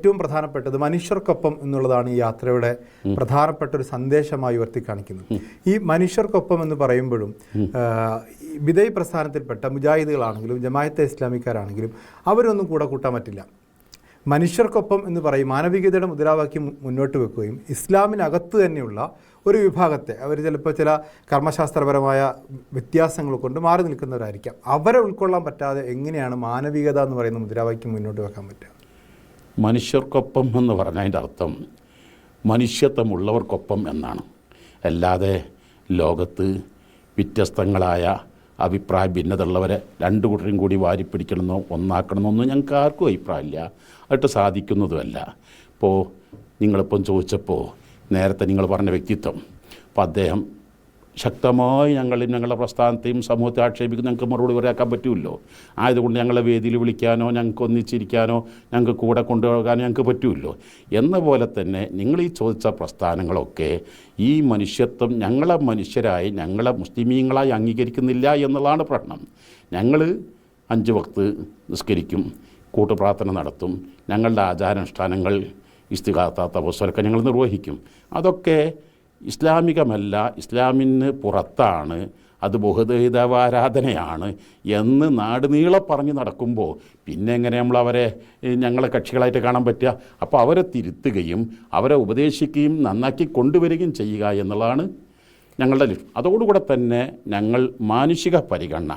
ഏറ്റവും പ്രധാനപ്പെട്ടത് മനുഷ്യർക്കൊപ്പം എന്നുള്ളതാണ് ഈ യാത്രയുടെ പ്രധാനപ്പെട്ട ഒരു സന്ദേശമായി ഉയർത്തി കാണിക്കുന്നത്. ഈ മനുഷ്യർക്കൊപ്പം എന്ന് പറയുമ്പോഴും ബിദഈ പ്രസ്ഥാനത്തിൽപ്പെട്ട മുജാഹിദുകളാണെങ്കിലും ജമാഅത്തെ ഇസ്ലാമിക്കാരാണെങ്കിലും അവരൊന്നും കൂടെ കൂട്ടാൻ പറ്റില്ല. മനുഷ്യർക്കൊപ്പം എന്ന് പറയും മാനവികതയുടെ മുദ്രാവാക്യം മുന്നോട്ട് വെക്കുകയും ഇസ്ലാമിനകത്ത് തന്നെയുള്ള ഒരു വിഭാഗത്തെ അവർ ചിലപ്പോൾ ചില കർമ്മശാസ്ത്രപരമായ വ്യത്യാസങ്ങൾ കൊണ്ട് മാറി നിൽക്കുന്നവരായിരിക്കാം. അവരെ ഉൾക്കൊള്ളാൻ പറ്റാതെ എങ്ങനെയാണ് മാനവികത എന്ന് പറയുന്ന മുദ്രാവാക്യം മുന്നോട്ട് വെക്കാൻ പറ്റുക? മനുഷ്യർക്കൊപ്പം എന്ന് പറഞ്ഞാൽ അതിൻ്റെ അർത്ഥം മനുഷ്യത്വമുള്ളവർക്കൊപ്പം എന്നാണ്. അല്ലാതെ ലോകത്ത് വ്യത്യസ്തങ്ങളായ അഭിപ്രായ ഭിന്നതയുള്ളവരെ രണ്ടു കൂട്ടരും കൂടി വാരിപ്പിടിക്കണമെന്നോ ഒന്നാക്കണമെന്നൊന്നും ഞങ്ങൾക്ക് ആർക്കും അഭിപ്രായമില്ല. അതായിട്ട് സാധിക്കുന്നതുമല്ല. ഇപ്പോൾ നിങ്ങളിപ്പം ചോദിച്ചപ്പോൾ നേരത്തെ നിങ്ങൾ പറഞ്ഞ വ്യക്തിത്വം, അപ്പോൾ അദ്ദേഹം ശക്തമായി ഞങ്ങളുടെ പ്രസ്ഥാനത്തെയും സമൂഹത്തെ ആക്ഷേപിക്കുന്ന ഞങ്ങൾക്ക് മറുപടി പറയാക്കാൻ പറ്റുമല്ലോ. ആയതുകൊണ്ട് ഞങ്ങളെ വേദിയിൽ വിളിക്കാനോ ഞങ്ങൾക്ക് ഒന്നിച്ചിരിക്കാനോ ഞങ്ങൾക്ക് കൂടെ കൊണ്ടുപോകാനോ ഞങ്ങൾക്ക് പറ്റുമല്ലോ. എന്ന പോലെ തന്നെ നിങ്ങൾ ഈ ചോദിച്ച പ്രസ്ഥാനങ്ങളൊക്കെ ഈ മനുഷ്യത്വം ഞങ്ങളെ മനുഷ്യരായി ഞങ്ങളെ മുസ്ലിമീങ്ങളായി അംഗീകരിക്കുന്നില്ല എന്നുള്ളതാണ് പ്രശ്നം. ഞങ്ങൾ 5 വക്ത് നിസ്കരിക്കും, കൂട്ടുപ്രാർത്ഥന നടത്തും, ഞങ്ങളുടെ ആചാരാനുഷ്ഠാനങ്ങൾ ഇസ്തിഗാത്ത തപസ്സുലൊക്കെ ഞങ്ങൾ നിർവഹിക്കും. അതൊക്കെ ഇസ്ലാമികമല്ല, ഇസ്ലാമിന് പുറത്താണ്, അത് ബഹുദൈവാരാധനയാണ് എന്ന് നാടുനീളെ പറഞ്ഞ് നടക്കുമ്പോൾ പിന്നെ എങ്ങനെ നമ്മൾ അവരെ ഞങ്ങളെ കക്ഷികളായിട്ട് കാണാൻ പറ്റുക? അപ്പോൾ അവരെ തിരുത്തുകയും അവരെ ഉപദേശിക്കുകയും നന്നാക്കി കൊണ്ടുവരികയും ചെയ്യുക എന്നുള്ളതാണ് ഞങ്ങളുടെ ലക്ഷ്യം. അതോടുകൂടെ തന്നെ ഞങ്ങൾ മാനുഷിക പരിഗണന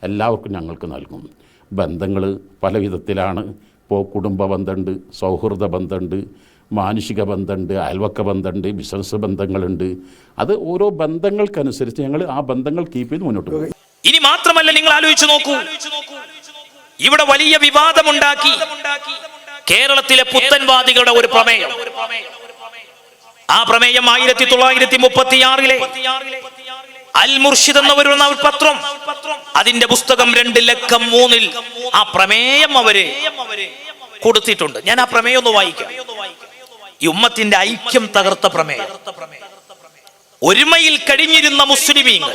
എല്ലാവർക്കും ഞങ്ങൾക്ക് നൽകും. ബന്ധങ്ങൾ പല വിധത്തിലാണ്. ഇപ്പോൾ കുടുംബ ബന്ധമുണ്ട്, സൗഹൃദ ബന്ധമുണ്ട്, മാനുഷിക ബന്ധമുണ്ട്, അയൽവക്ക ബന്ധമുണ്ട്, ബിസിനസ് ബന്ധങ്ങളുണ്ട്. അത് ഓരോ ബന്ധങ്ങൾക്കനുസരിച്ച് ഞങ്ങൾ ആ ബന്ധങ്ങൾ കീപ്പ് ചെയ്ത് മുന്നോട്ട് പോകും. ഇനി മാത്രമല്ല, നിങ്ങൾ ആലോചിച്ച് നോക്കൂ, ഇവിടെ വലിയ വിവാദമുണ്ടാക്കി കേരളത്തിലെ പുത്തൻവാദികളുടെ ഒരു പ്രമേയം. ആ പ്രമേയം 1936 അൽ മുർഷിദ് എന്ന ഒരു പത്രം, അതിന്റെ പുസ്തകം 2,03,000 ആ പ്രമേയം അവര് കൊടുത്തിട്ടുണ്ട്. ഞാൻ ആ പ്രമേയം ഒന്ന് വായിക്കാം. ഈ ഉമ്മത്തിന്റെ ഐക്യം തകർത്ത പ്രമേയം. ഒരുമയിൽ കഴിഞ്ഞിരുന്ന മുസ്ലിമീങ്ങൾ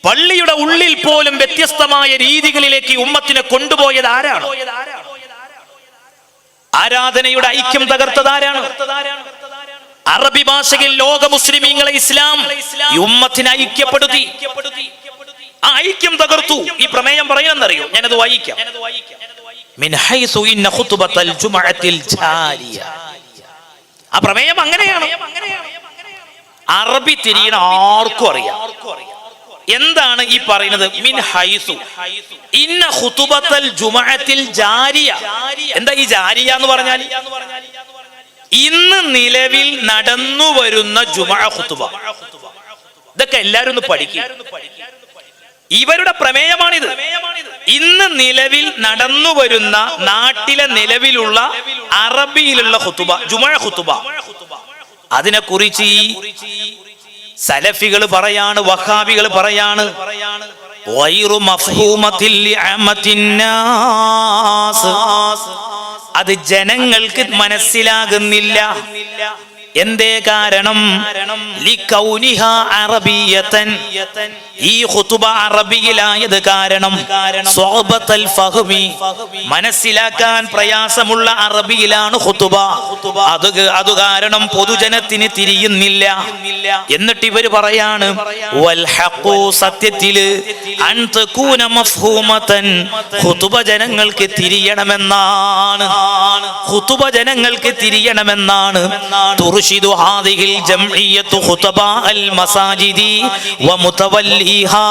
പള്ളിയുടെ ഉള്ളിൽ പോലും വ്യത്യസ്തമായ രീതികളിലേക്ക് ഉമ്മത്തിനെ കൊണ്ടുപോയത് ആരാണ്? ആരാധനയുടെ ഐക്യം തകർത്തത് ആരാണ്? അറബി ഭാഷയിൽ ലോക മുസ്ലിമീങ്ങളെ ഇസ്ലാം ഈ ഉമ്മത്തിനെ ഐക്യപ്പെടുത്തി. ആ ഐക്യം തകർത്തു. ഈ പ്രമേയം പറയുന്നറിയോ? ഞാനത് വായിക്കാം. മിൻ ഹൈസു ഇന്ന ഖുതുബത്തൽ ജുമുഅത്തിൽ ജാരിയ. ആ പ്രമേയം അങ്ങനെയാണ്. അറബി തിരിയണ ആർക്കും അറിയാം. എന്താണ് ഈ പറയുന്നത്? മിൻ ഹൈസു ഇന്ന ഖുതുബത്തൽ ജുമുഅത്തിൽ ജാരിയ. എന്താ ഈ ജാരിയ എന്ന് പറഞ്ഞാൽ? ഇന്ന് നിലവിൽ നടന്നു വരുന്ന ജുമുഅ ഖുതുബ. ഇതൊക്കെ എല്ലാവരും ഒന്ന് പഠിക്കും. ഇവരുടെ പ്രമേയമാണിത്. ഇന്ന് നിലവിൽ നടന്നു വരുന്ന നാട്ടിലെ നിലവിലുള്ള അറബിയിലുള്ള ഖുതുബ, ജുമുഅ ഖുതുബ, അതിനെക്കുറിച്ച് ഈ സലഫികൾ പറയാണ്, വഹാബികൾ പറയാണ്, ഗൈറു മഫ്ഹൂമത്തിൽ ലിഅമത്തിന്നാസ്. അത് ജനങ്ങൾക്ക് മനസ്സിലാകുന്നില്ല. എന്തേ കാരണം? ലികൗനിഹാ അറബിയതൻ. ഈ ഖുതുബ അറബിയിലായത് കാരണം, സ്വഅബത്തൽ ഫഹ്മി, മനസ്സിലാക്കാൻ പ്രയാസമുള്ള അറബിയിലാണ് ഖുതുബ. അത് കാരണം പൊതുജനത്തിന് തിരിയുന്നില്ല. എന്നിട്ട് ഇവർ പറയാണ്, വൽ ഹഖു, സത്യത്തില്, അൻ തകൂന മഫ്ഹൂമതൻ, ഖുതുബ ജനങ്ങൾക്ക് തിരിയണമെന്നാണ്. ഖുതുബ ജനങ്ങൾക്ക് തിരിയണമെന്നാണ്. തുർഷിദു ഹാദിഹിൽ ജംഇയ്യത്തു ഖുതബാ അൽ മസാജിദി വമുതവല്ലിഹാ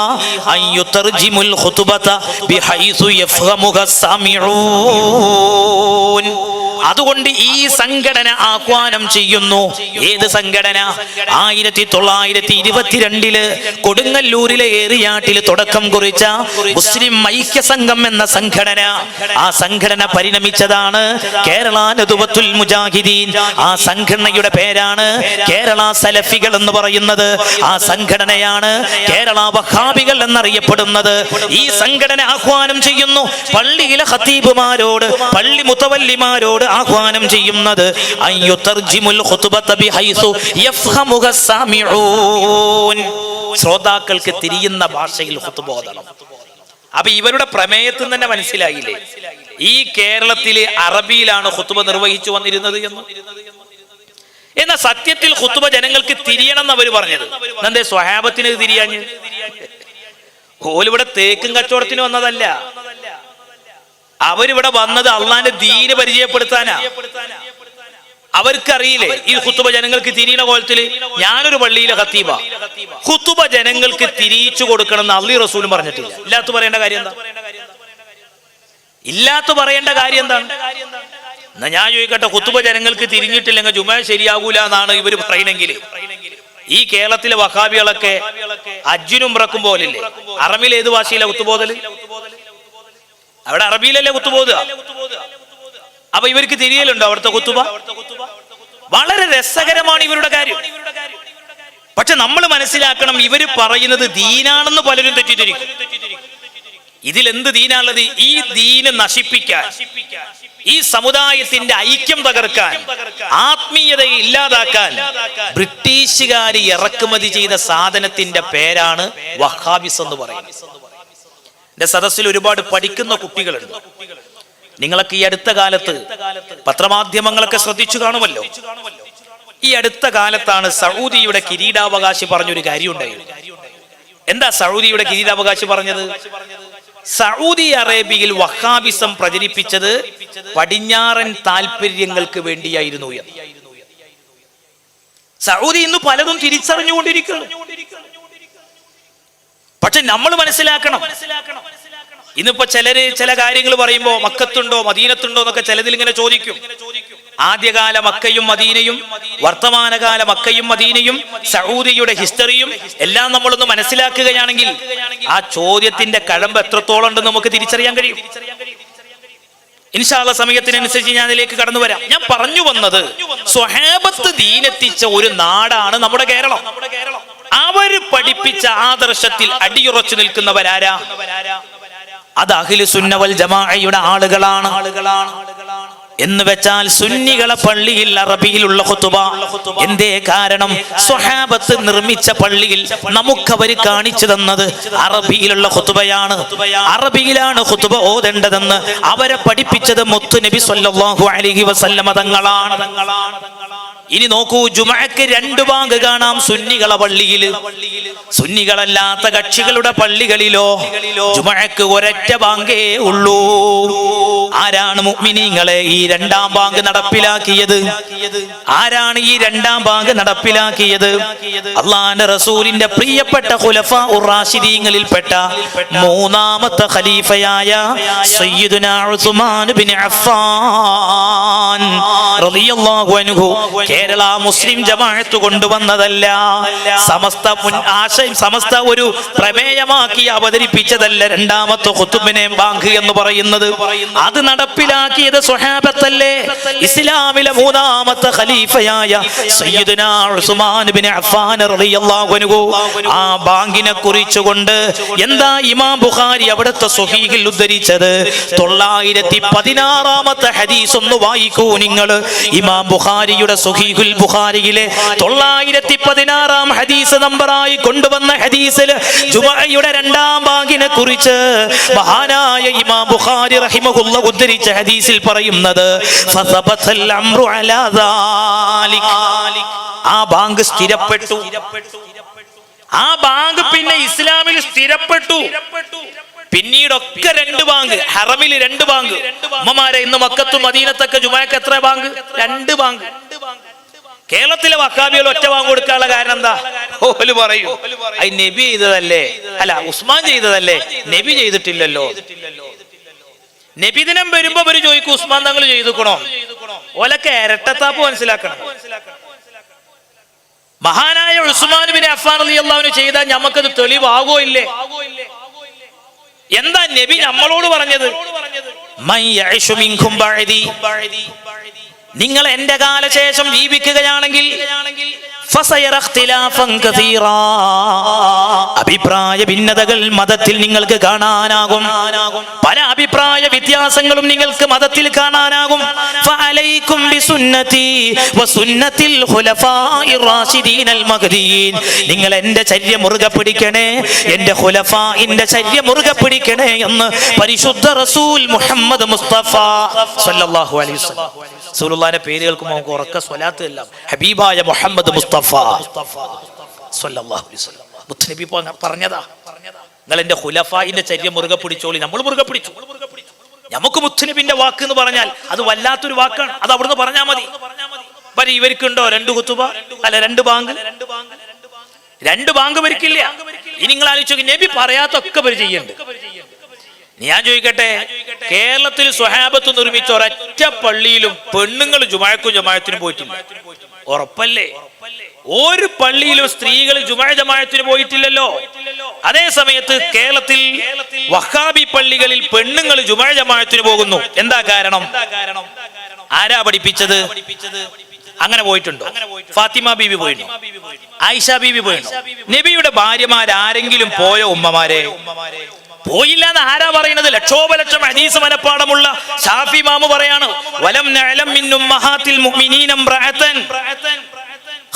അൻ യുതർജിമുൽ ഖുതുബത ബിഹൈസു യഫ്ഹമുഹ സാമിഊൻ. അതുകൊണ്ട് ഈ സംഘടന ആഹ്വാനം ചെയ്യുന്നു. ഏത് സംഘടന? 1922 കൊടുങ്ങല്ലൂരിലെ ഏറിയാട്ടിൽ തുടക്കം കുറിച്ച മുസ്ലിം ഐക്യ സംഘം എന്ന സംഘടന. ആ സംഘടന പരിണമിച്ചതാണ് കേരള നദുവത്തുൽ മുജാഹിദീൻ. ആ സംഘടനയുടെ പേരാണ് കേരള സലഫികൾ എന്ന് പറയുന്നത്. ആ സംഘടനയാണ് കേരള വഹാബികൾ എന്നറിയപ്പെടുന്നത്. ഈ സംഘടന ആഹ്വാനം ചെയ്യുന്നു, പള്ളിയിലെ ഖതീബുമാരോട്, പള്ളി മുതവല്ലിമാരോട് ആഹ്വാനം ചെയ്യുന്നത്, ശ്രോതാക്കൾക്ക് തിരിയുന്ന ഭാഷയിൽ ഖുതുബ ഓതണം. അപ്പൊ ഇവരുടെ പ്രമേയത്തിൽ തന്നെ മനസ്സിലായില്ലേ ഈ കേരളത്തിലെ അറബിയിലാണ് ഖുത്ബ നിർവഹിച്ചു വന്നിരുന്നത് എന്ന്. എന്നാൽ സത്യത്തിൽ ഖുത്ബ ജനങ്ങൾക്ക് തിരിയണം എന്ന് അവർ പറഞ്ഞത്. എന്തേ സ്വഹാബത്തിന് തിരിയാഞ്ഞ്? ഓലിവിടെ തേക്കും കച്ചവടത്തിന് വന്നതല്ല, അവരിവിടെ വന്നത് അള്ളാന്റെ ദീന് പരിചയപ്പെടുത്താനാ. അവർക്കറിയില്ലേ ഈ ഖുത്ബ ജനങ്ങൾക്ക് തിരിയണ കോലത്തില്? ഞാനൊരു പള്ളിയിലെ ഖത്തീബ, ഖുത്ബ ജനങ്ങൾക്ക് തിരിച്ചു കൊടുക്കണം എന്ന് അള്ളി റസൂലും പറഞ്ഞിട്ടില്ല. ഇല്ലാത്ത പറയേണ്ട കാര്യം എന്താ? ഇല്ലാത്ത പറയേണ്ട കാര്യം എന്താണ്? എന്നാ ഞാൻ ചോദിക്കട്ടെ, ഖുത്ബ ജനങ്ങൾക്ക് തിരിഞ്ഞിട്ടില്ലെങ്കിൽ ജുമാ ശരിയാകൂല എന്നാണ് ഇവർ പറയണെങ്കിൽ, ഈ കേരളത്തിലെ വഹാബികളൊക്കെ ഹജ്ജിനും ഉംറക്കും പോലില്ലേ? അറബിയിൽ ഏത് ഭാഷയിലെ കുത്തുബോധല്? അവിടെ അറബിയിലല്ലേ കുത്തുബോധ? അപ്പൊ ഇവർക്ക് തിരിയലുണ്ടോ അവിടുത്തെ കുത്തുബ? വളരെ രസകരമാണ് ഇവരുടെ കാര്യം. പക്ഷെ നമ്മൾ മനസ്സിലാക്കണം, ഇവര് പറയുന്നത് ദീനാണെന്ന് പലരും തെറ്റിദ്ധരിക്കും. ഇതിലെന്ത് ദീനാണുള്ളത്? ഈ ദീന് നശിപ്പിക്കാൻ, ഈ സമുദായത്തിന്റെ ഐക്യം തകർക്കാൻ, ആത്മീയതയെ ഇല്ലാതാക്കാൻ ബ്രിട്ടീഷുകാർ ഇറക്കുമതി ചെയ്ത സാധനത്തിന്റെ പേരാണ് വഹാബിസ് എന്ന് പറയുന്നത്. എന്റെ സദസ്സിൽ ഒരുപാട് പഠിക്കുന്ന കുട്ടികളുണ്ട്. നിങ്ങളൊക്കെ ഈ അടുത്ത കാലത്ത് പത്രമാധ്യമങ്ങളൊക്കെ ശ്രദ്ധിച്ചു കാണുമല്ലോ. ഈ അടുത്ത കാലത്താണ് സൗദിയുടെ കിരീടാവകാശി പറഞ്ഞൊരു കാര്യം ഉണ്ടായത്. എന്താ സൗദിയുടെ കിരീടാവകാശി പറഞ്ഞത്? സൗദി അറേബ്യയിൽ വഹാബിസം പ്രചരിപ്പിച്ചത് പടിഞ്ഞാറൻ താല്പര്യങ്ങൾക്ക് വേണ്ടിയായിരുന്നു എന്ന്. സൗദി ഇന്ന് പലതും തിരിച്ചറിഞ്ഞുകൊണ്ടിരിക്കുന്നു. പക്ഷെ നമ്മൾ മനസ്സിലാക്കണം, ഇന്നിപ്പോ ചിലര് ചില കാര്യങ്ങൾ പറയുമ്പോ മക്കത്തുണ്ടോ മദീനത്തുണ്ടോ എന്നൊക്കെ ചിലതിൽ ഇങ്ങനെ ചോദിക്കും. ആദ്യകാല മക്കയും മദീനയും വർത്തമാനകാല മക്കയും മദീനയും സൗദിയുടെ ഹിസ്റ്ററിയും എല്ലാം നമ്മളൊന്ന് മനസ്സിലാക്കുകയാണെങ്കിൽ ആ ചോദ്യത്തിന്റെ കഴമ്പ് എത്രത്തോളം ഉണ്ടെന്ന് നമുക്ക് തിരിച്ചറിയാൻ കഴിയും. ഇൻഷാ അല്ലാഹ് സമയത്തിനനുസരിച്ച് ഞാൻ അതിലേക്ക് കടന്നു വരാം. ഞാൻ പറഞ്ഞു വന്നത്, സ്വഹാബത്ത് ദീനെത്തിച്ച ഒരു നാടാണ് നമ്മുടെ കേരളം. അവര് പഠിപ്പിച്ച ആദർശത്തിൽ അടിയുറച്ചു നിൽക്കുന്നവരാരാ? അത് അഹ്ലു സുന്ന വൽ ജമാഅയുടെ ആളുകളാണ്. എന്ന് വെച്ചാൽ സുന്നികളെ പള്ളിയിൽ അറബിയിലുള്ള ഖുതുബ. എന്തേ കാരണം? സ്വഹാബത്ത് നിർമ്മിച്ച പള്ളിയിൽ നമുക്കവര് കാണിച്ചു തന്നത് അറബിയിലുള്ള ഖുതുബയാണ്. അറബിയിലാണ് ഖുതുബ ഓതേണ്ടതെന്ന് അവരെ പഠിപ്പിച്ചത് മുത്തു നബി സല്ലല്ലാഹു അലൈഹി വസല്ലമ തങ്ങളാണ്. ഇനി നോക്കൂ, ജുമഅക്ക് 2 ബാങ്ക് കാണാം സുന്നികളെ പള്ളിയിൽ. സുന്നികളല്ലാത്ത കക്ഷികളുടെ പള്ളികളിലോ ജുമഅക്ക് ഒരൊറ്റ ബാങ്കേ ഉള്ളൂ. ആരാണ് മുഅ്മിനീങ്ങളെ ഈ 2ാം ബാങ്ക് നടപ്പിലാക്കിയത്? ആരാണ് ഈ 2ാം ബാങ്ക് നടപ്പിലാക്കിയത്? അല്ലാഹുവിന്റെ റസൂലിന്റെ പ്രിയപ്പെട്ട ഖുലഫാഉർ റാഷിദീങ്ങളിൽപ്പെട്ട 3ാമത്തെ ഖലീഫയായ സയ്യിദുനാ ഉസ്മാൻ ഇബ്നു അഫ്ഫാൻ റളിയല്ലാഹു അൻഹു കേരള മുസ്ലിം ജമാഅത്ത് കൊണ്ടുവന്നതല്ല, സമസ്ത ഒരു പ്രമേയമാക്കി അവതരിപ്പിച്ചതല്ല 2ാമത്തെ ഖുതുബിനെ ബാങ്ക് എന്ന് പറയുന്നത്. അത് നടപ്പിലാക്കിയത് സ്വഹാബത്തല്ലേ? ഇസ്ലാമിലെ 3ാമത്തെ ഖലീഫയായ സയ്യിദുനാ ഉസ്മാൻ ഇബ്നു അഫ്ഫാൻ റളിയല്ലാഹു അൻഹു ആ ബാങ്കിനെ കുറിച്ചുകൊണ്ട് എന്താ ഇമാം ബുഖാരി അവിടുത്തെ സ്വഹീഹിൽ ഉദ്ധരിച്ചത്? 916ാമത്തെ ഹദീസ് ഒന്ന് വായിക്കൂ നിങ്ങൾ. ഇമാം ബുഖാരിയുടെ സ്വഹീഹുൽ ബുഖാരിയിലെ 916ാം ഹദീസ് നമ്പറായി കൊണ്ടുവന്ന ഹദീസിൽ ജുമഅയുടെ 2ാം ബാങ്കിനെ കുറിച്ച് മഹാനായ ഇമാം ബുഖാരി റഹിമഹുല്ലാഹ് ഉദ്ധരിച്ച ഹദീസിൽ പറയുന്നത്, ഫസബതൽ അംറു അലാ ദാലിക്, ആ ബാങ്ക് സ്ഥിരപ്പെട്ടു. ആ ബാങ്ക് പിന്നെ ഇസ്ലാമിൽ സ്ഥിരപ്പെട്ടു. പിന്നീടൊക്കെ 2 ബാങ്ക്, ഹറമിൽ 2 ബാങ്ക്. ഉമ്മമാരെ, ഇന്ന് മക്കത്തും മദീനത്തൊക്കെ ജുമഅക്ക് എത്ര ബാങ്ക്? 2 ബാങ്ക്. കേരളത്തിലെ വഹാബികൾ ഒറ്റ ബാങ്ക് കൊടുക്കാനുള്ള കാരണം എന്താ? ഓല് പറയൂ, അത് നബി ചെയ്തതല്ലേ, അല്ല ഉസ്മാൻ ചെയ്തതല്ലേ, നബി ചെയ്തിട്ടില്ലല്ലോ. നബിദിനം വരുമ്പോ അവര് ചോദിക്കും ഉസ്മാൻ തങ്ങൾ ചെയ്തുക്കണോ? ഓലൊക്കെ ഇരട്ടത്താപ്പ് മനസ്സിലാക്കണം. മഹാനായ ഉസ്മാൻ ഇബ്നു അഫ്ഫാൻ റളിയല്ലാഹു അൻഹു ചെയ്താൽ നമുക്കത് തെളിവാകോ ഇല്ലേ? എന്താ നബി നമ്മളോട് പറഞ്ഞത്? മൻ യഅ്ശു മിൻകും ബഅദി, നിങ്ങൾ എന്റെ കാലശേഷം ജീവിക്കുകയാണെങ്കിൽ ഫസയറ ഇഖ്തിലാഫൻ കസീറാ, അഭിപ്രായ ഭിന്നതകൾ മതത്തിൽ നിങ്ങൾക്ക് കാണാനാകും. പല അഭിപ്രായ വ്യത്യാസങ്ങളും നിങ്ങൾക്ക് മതത്തിൽ കാണാനാകും. ഫഅലൈക്കും സുന്നതി വസുന്നതിൽ ഖുലഫാഇർ റാഷിദീനൽ മഹ്ദിയീൻ. നിങ്ങൾ എൻ്റെ ചര്യ മുറുകെ പിടിക്കണേ, എൻ്റെ ഖുലഫാഇന്റെ ചര്യ മുറുകെ പിടിക്കണേ എന്ന് പരിശുദ്ധ റസൂൽ മുഹമ്മദ് മുസ്തഫ സല്ലല്ലാഹു അലൈഹി വസല്ലം. റസൂലുള്ളാഹിന്റെ പേര് കേൾക്കുമ്പോൾ നമുക്ക് ഉറക്ക സ്വലാത്ത് എല്ലാം ഹബീബായ മുഹമ്മദ് മുസ്തഫ സല്ലല്ലാഹു അലൈഹി വസല്ലം. മുത്തനബി പറഞ്ഞതാ, നിങ്ങൾ എൻ്റെ ഖുലഫാഇന്റെ ചര്യ മുറുകെ പിടിച്ചോളി. നമ്മൾ മുറുകെ പിടിച്ചു. നമുക്ക് മുത്തനബിന്റെ വാക്ക് എന്ന് പറഞ്ഞാൽ അത് വല്ലാത്തൊരു വാക്കാണ്. അത് അവിടുന്ന് പറഞ്ഞാൽ മതി. ഇവർക്കുണ്ടോ 2 ഖുതുബ, അല്ല 2 ബാങ്ക്? 2 ബാങ്ക് ഇവർക്കില്ല. ഇനി നിങ്ങൾ ആലോചിച്ചു, നബി പറയാത്തൊക്കെ ഇവർ ചെയ്യുന്നുണ്ട്. ഞാൻ ചോദിക്കട്ടെ, കേരളത്തിൽ സ്വഹാബത്ത് നിർമ്മിച്ച ഒരൊറ്റ പള്ളിയിലും പെണ്ണുങ്ങൾ ജുമാഅക്കും ജമാഅത്തിനും പോയിട്ടില്ല? ഉറപ്പല്ലേ? ഒരു പള്ളിയിലും സ്ത്രീകൾ ജുമാ ജമാഅത്തിന് പോയിട്ടില്ലല്ലോ. അതേ സമയത്ത് കേരളത്തിൽ വഹാബി പള്ളികളിൽ പെണ്ണുങ്ങൾ ജുമാ ജമാഅത്തിന് പോകുന്നു. എന്താ കാരണം? ആരാ പഠിപ്പിച്ചത്? അങ്ങനെ പോയിട്ടുണ്ടോ? ഫാത്തിമ ബീവി പോയിട്ടുണ്ടോ? ആയിഷ ബീവി പോയിട്ടുണ്ടോ? നബിയുടെ ഭാര്യമാരാരെങ്കിലും പോയോ? ഉമ്മമാരെ പോയില്ല എന്ന് ആരാ പറയുന്നത്? ലക്ഷോപലക്ഷം ഹദീസ് മനപ്പാടമുള്ള ശാഫി ഇമാം പറയാണ്, വലം നഅലം മിൻ ഉമ്മഹാത്തിൽ മുഅ്മിനീന ഇംറഅതൻ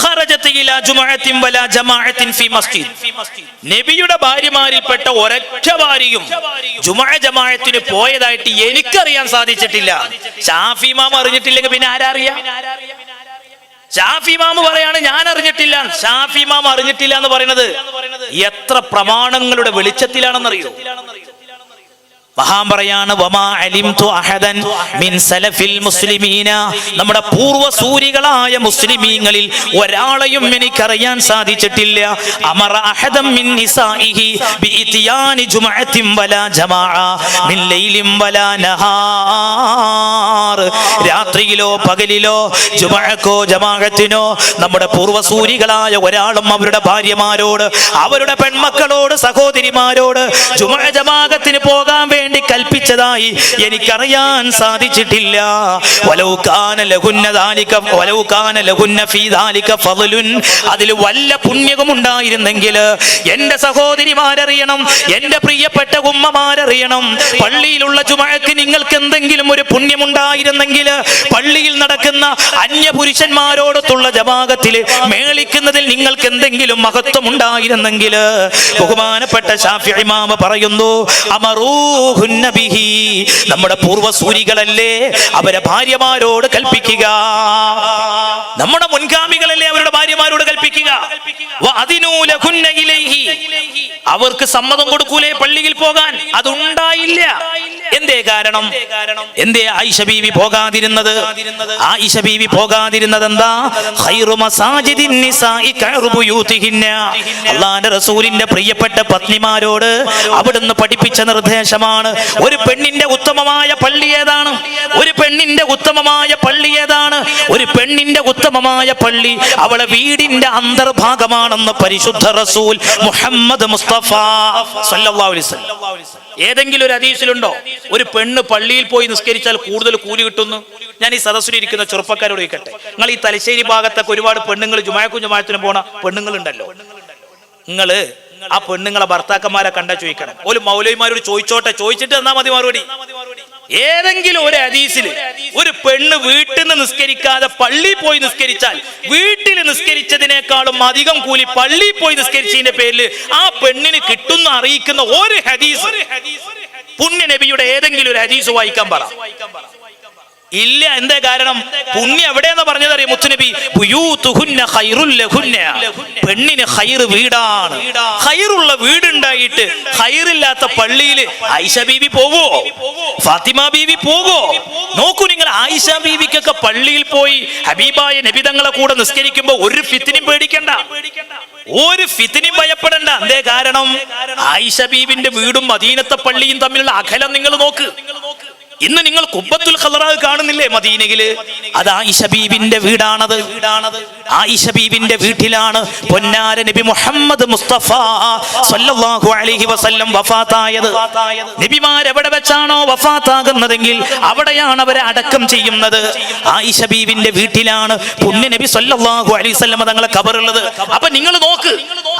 ഖറജത് ഇലാ ജുമുഅത്തിൻ വലാ ജമാഅത്തിൻ ഫീ മസ്ജിദ്. നബിയുടെ ഭാര്യമാരിൽപ്പെട്ട ഒരൊറ്റ ഭാര്യയും ജുമുഅ ജമാഅത്തിന് പോയതായിട്ട് എനിക്കറിയാൻ സാധിച്ചിട്ടില്ല. ഷാഫി ഇമാം അറിഞ്ഞിട്ടില്ലെങ്കിൽ പിന്നെ ആരാ അറിയാ? ഷാഫി ഇമാം പറയാണ് ഞാൻ അറിഞ്ഞിട്ടില്ല. ഷാഫി ഇമാം അറിഞ്ഞിട്ടില്ല എന്ന് പറയുന്നത് എത്ര പ്രമാണങ്ങളുടെ വെളിച്ചത്തിലാണെന്നറിയോ? മഹാൻ പറയാണ്, വമാ അലിംതു അഹദൻ മിൻ സലഫിൽ മുസ്ലിമീന. നമ്മുടെ പൂർവ്വസൂരികളായ മുസ്ലിമീങ്ങളിൽ ഒരാളെയും എനിക്കറിയാൻ സാധിച്ചിട്ടില്ല. അമറ അഹദൻ മിൻ നിസാഇഹി ബിഇതിയാനി ജുമുഅത്തിൻ വലാ ജമാഅ മിൻ ലൈലിൻ വലാ നഹാർ. രാത്രിയിലോ പകലിലോ ജുമുഅക്കോ ജമാഅത്തിനോ നമ്മുടെ പൂർവ്വസൂരികളായ ഒരാളും അവരുടെ ഭാര്യമാരോട്, അവരുടെ പെൺമക്കളോട്, സഹോദരിമാരോട് ജുമുഅ ജമാഅത്തിന് പോകാൻ വേണ്ടി കൽപ്പിച്ചതായി എനിക്കറിയാൻ സാധിച്ചിട്ടില്ല. അതിൽ വല്ല പുണ്യവും ഉണ്ടായിരുന്നെങ്കിൽ എന്റെ സഹോദരിമാരറിയണം, എന്റെ പ്രിയപ്പെട്ട ഉമ്മമാരറിയണം. പള്ളിയിലുള്ള ജുമുഅക്ക് നിങ്ങൾക്ക് എന്തെങ്കിലും ഒരു പുണ്യമുണ്ടായിരുന്നെങ്കിൽ, പള്ളിയിൽ നടക്കുന്ന അന്യപുരുഷന്മാരോടൊത്തുള്ള ജമാഅത്തിൽ മേളിക്കുന്നതിൽ നിങ്ങൾക്ക് എന്തെങ്കിലും മഹത്വം ഉണ്ടായിരുന്നെങ്കിൽ, ബഹുമാനപ്പെട്ട ശാഫിഈ ഇമാം പറയുന്നു, നമ്മുടെ പൂർവ്വസൂരികളല്ലേ അവരെ ഭാര്യമാരോട് കൽപ്പിക്കുക, നമ്മുടെ മുൻഗാമികളല്ലേ അവരുടെ ഭാര്യമാരോട് കൽപ്പിക്കുക. അവർക്ക് സമ്മതം കൊടുക്കൂലേ പള്ളിയിൽ പോകാൻ? അതുണ്ടായില്ല. എന്തേ കാരണം? എന്തേ ആയിഷ ബീവി പോകാതിരുന്നത്? ആയിഷ ബീവി പോകാതിരുന്നത് എന്താ? ഖൈറു മസാജിദിൻ നിസാഇ ഖൈറു ബുയൂതിഹിന്ന. അല്ലാഹുവിന്റെ റസൂലിന്റെ പ്രിയപ്പെട്ട പത്നിമാരോട് അവിടുന്ന് പഠിപ്പിച്ച നിർദ്ദേശമാണ്, ഒരു പെണ്ണിന്റെ ഉത്തമമായ പള്ളി ഏതാണ്? ഒരു പെണ്ണിന്റെ ഉത്തമമായ പള്ളി ഏതാണ്? ഒരു പെണ്ണിന്റെ ഉത്തമമായ പള്ളി അവളെ വീടിന്റെ അന്തർഭാഗമാണെന്ന് പരിശുദ്ധ റസൂൽ മുഹമ്മദ് മുസ്തഫ സല്ലല്ലാഹു അലൈഹി വസല്ലം. ഏതെങ്കിലും ഒരു ഹദീസിലുണ്ടോ ഒരു പെണ്ണ് പള്ളിയിൽ പോയി നിസ്കരിച്ചാൽ കൂടുതൽ കൂലി കിട്ടുന്നു? ഞാൻ ഈ സദസ്സിലിരിക്കുന്ന ചെറുപ്പക്കാരോട് ചോദിക്കട്ടെ, നിങ്ങൾ ഈ തലശ്ശേരി ഭാഗത്തൊക്കെ ഒരുപാട് പെണ്ണുങ്ങൾ ജുമാഅക്കും ജമാഅത്തിനും പോണ പെണ്ണുങ്ങളുണ്ടല്ലോ, നിങ്ങള് ആ പെണ്ണുങ്ങളെ ഭർത്താക്കന്മാരെ കണ്ടാ ചോദിക്കണം. ഒരു മൗലവിമാരോട് ചോദിച്ചോട്ടെ, ചോദിച്ചിട്ട് എന്നാ മതി മറുപടി. ഏതെങ്കിലും ഒരു ഹദീസിൽ ഒരു പെണ്ണ് വീട്ടിൽ നിന്ന് നിസ്കരിക്കാതെ പള്ളിയിൽ പോയി നിസ്കരിച്ചാൽ വീട്ടിൽ നിസ്കരിച്ചതിനേക്കാളും അധികം കൂലി പള്ളിയിൽ പോയി നിസ്കരിച്ചതിന്റെ പേരിൽ ആ പെണ്ണിന് കിട്ടുന്ന അറിയിക്കുന്ന ഒരു ഹദീസ്, പുണ്യ നബിയുടെ ഏതെങ്കിലും ഒരു ഹദീസ് വായിക്കാൻ പറ. ഇല്ല. എന്താ കാരണം? പുണ്യം എവിടെയെന്ന് പറഞ്ഞത് അറിയാം മുത്തുനബി, പെണ്ണിന് ഖൈർ വീടാണ്. ഖൈറുള്ള വീടുണ്ടായിട്ട് ഖൈറില്ലാത്ത പള്ളിയിൽ ആയിഷ ബീവി പോവോ? ഫാത്തിമ ബീവി പോവോ? നോക്കൂ നിങ്ങൾ, ആയിഷ ബീവിക്കൊക്കെ പള്ളിയിൽ പോയി ഹബീബായ നബി തങ്ങളെ കൂടെ നിസ്കരിക്കുമ്പോ ഒരു ഫിത്തിനും പേടിക്കണ്ട, ഒരു ഫിത്തിനും ഭയപ്പെടണ്ട. എന്തേ കാരണം? ആയിഷ ബീവിന്റെ വീടും മദീനത്തെ പള്ളിയും തമ്മിലുള്ള അകലം നിങ്ങൾ നോക്ക്. ഇന്ന് നിങ്ങൾ ഖുബ്ബത്തുൽ ഖളറാ കാണുന്നില്ലേ മദീനയില്? അത് ആയിഷ ബീവിന്റെ വീടാണത്. ആയിഷ ബീവിന്റെ വീട്ടിലാണ് പൊന്നാര നബി മുഹമ്മദ് മുസ്തഫ സല്ലല്ലാഹു അലൈഹി വസല്ലം വഫാത്തായത്. നബിമാരെവിടെ വെച്ചാണോ വഫാത്താകുന്നതെങ്കിൽ അവിടെയാണ് അവരെ അടക്കം ചെയ്യുന്നത്. ആയിഷ ബീവിന്റെ വീട്ടിലാണ് പുണ്യ നബി സല്ലല്ലാഹു അലൈഹി വസല്ലം തങ്ങളെ ഖബറുള്ളത്. അപ്പൊ നിങ്ങൾ നോക്ക്,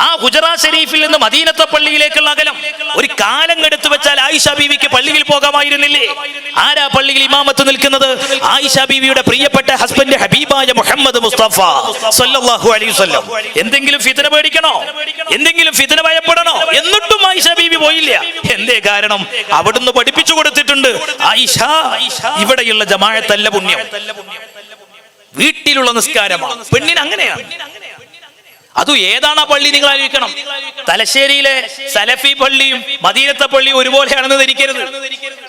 ആ ഗുജറാത്ത് ഷരീഫിൽ നിന്ന് മദീനത്തെ പള്ളിയിലേക്കുള്ള അകലം ഒരു കാലം എടുത്തു വെച്ചാൽ ആയിഷ ബീവിക്ക് പള്ളിയിൽ പോകാമായിരുന്നില്ലേ? ആരാ പള്ളിയിൽ ഇമാമത്ത് നിൽക്കുന്നത്? ആയിഷ ബീവിയുടെ പ്രിയപ്പെട്ട ഹസ്ബൻഡ് ഹബീബായ മുഹമ്മദ് മുസ്തഫ സല്ലല്ലാഹു അലൈഹി വസല്ലം. എന്തെങ്കിലും ഫിത്ന പേടിക്കണോ? എന്തെങ്കിലും ഫിത്ന ഭയപ്പെടണോ? എന്നിട്ടും ആയിഷ ബീവി പോയില്ല. എന്തേ കാരണം? അവിടുന്ന് പഠിപ്പിച്ചു കൊടുത്തിട്ടുണ്ട്, ആയിഷ ഇവിടെയുള്ള ജമാഅത്തല്ല പുണ്യം, വീട്ടിലുള്ള നിസ്കാരമാണ്. പെണ്ണിന് അങ്ങനെയാണ്. അത് ഏതാണ് ആ പള്ളി? നിങ്ങൾ ആലോചിക്കണം. തലശ്ശേരിയിലെ സലഫി പള്ളിയും മദീനത്തെ പള്ളിയും ഒരുപോലെയാണെന്ന് ധരിക്കരുത്.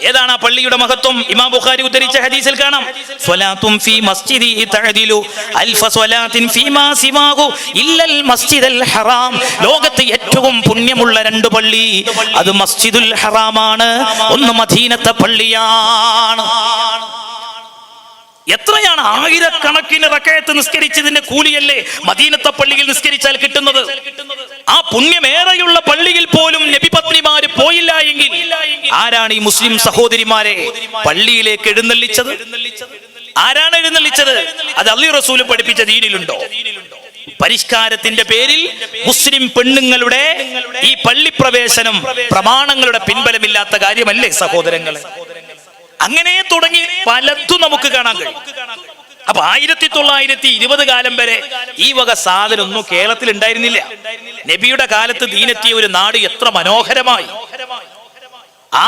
ഏതാണ് ആ പള്ളിയുടെ മഹത്വം? ഇമാം ബുഖാരി ഉദ്ധരിച്ച ഹദീസിൽ കാണാം, സ്വലാത്തും ഫീ മസ്ജിദി തഅദിലു അൽഫ സ്വലാത്തിൻ ഫീമാ സിവാഹു ഇല്ലൽ മസ്ജിദൽ ഹറാം. ലോകത്തെ ഏറ്റവും പുണ്യമുള്ള രണ്ട് പള്ളി അത് മസ്ജിദുൽ ഹറാമാണ്, ഒന്ന് മദീനത്തെ പള്ളിയാണ്. എത്രയാണ്? ആയിരക്കണക്കിന് റക്അത്ത് നിസ്കരിച്ചതിന്റെ കൂലിയല്ലേ മദീനത്തെ പള്ളിയിൽ നിസ്കരിച്ചാൽ കിട്ടുന്നത്? ആ പുണ്യമേറെയുള്ള പള്ളിയിൽ പോലും നബി പത്നിമാര് പോയില്ല എങ്കിൽ ആരാണ് ഈ മുസ്ലിം സഹോദരിമാരെ പള്ളിയിലേക്ക് എഴുന്നള്ളിച്ചത്? ആരാണ് എഴുന്നള്ളിച്ചത്? അത് അള്ളാഹു റസൂൽ പഠിപ്പിച്ച ദീനിലുണ്ടോ? പരിഷ്കാരത്തിന്റെ പേരിൽ മുസ്ലിം പെണ്ണുങ്ങളുടെ ഈ പള്ളി പ്രവേശനം പ്രമാണങ്ങളുടെ പിൻബലമില്ലാത്ത കാര്യമല്ലേ സഹോദരങ്ങളെ? അങ്ങനെ തുടങ്ങി പലതും നമുക്ക് കാണാൻ കഴിയും. അപ്പൊ 1920 കാലം വരെ ഈ വക സാധനം ഒന്നും കേരളത്തിൽ ഉണ്ടായിരുന്നില്ല. നബിയുടെ കാലത്ത് ദീനെത്തിയ ഒരു നാട് എത്ര മനോഹരമായി,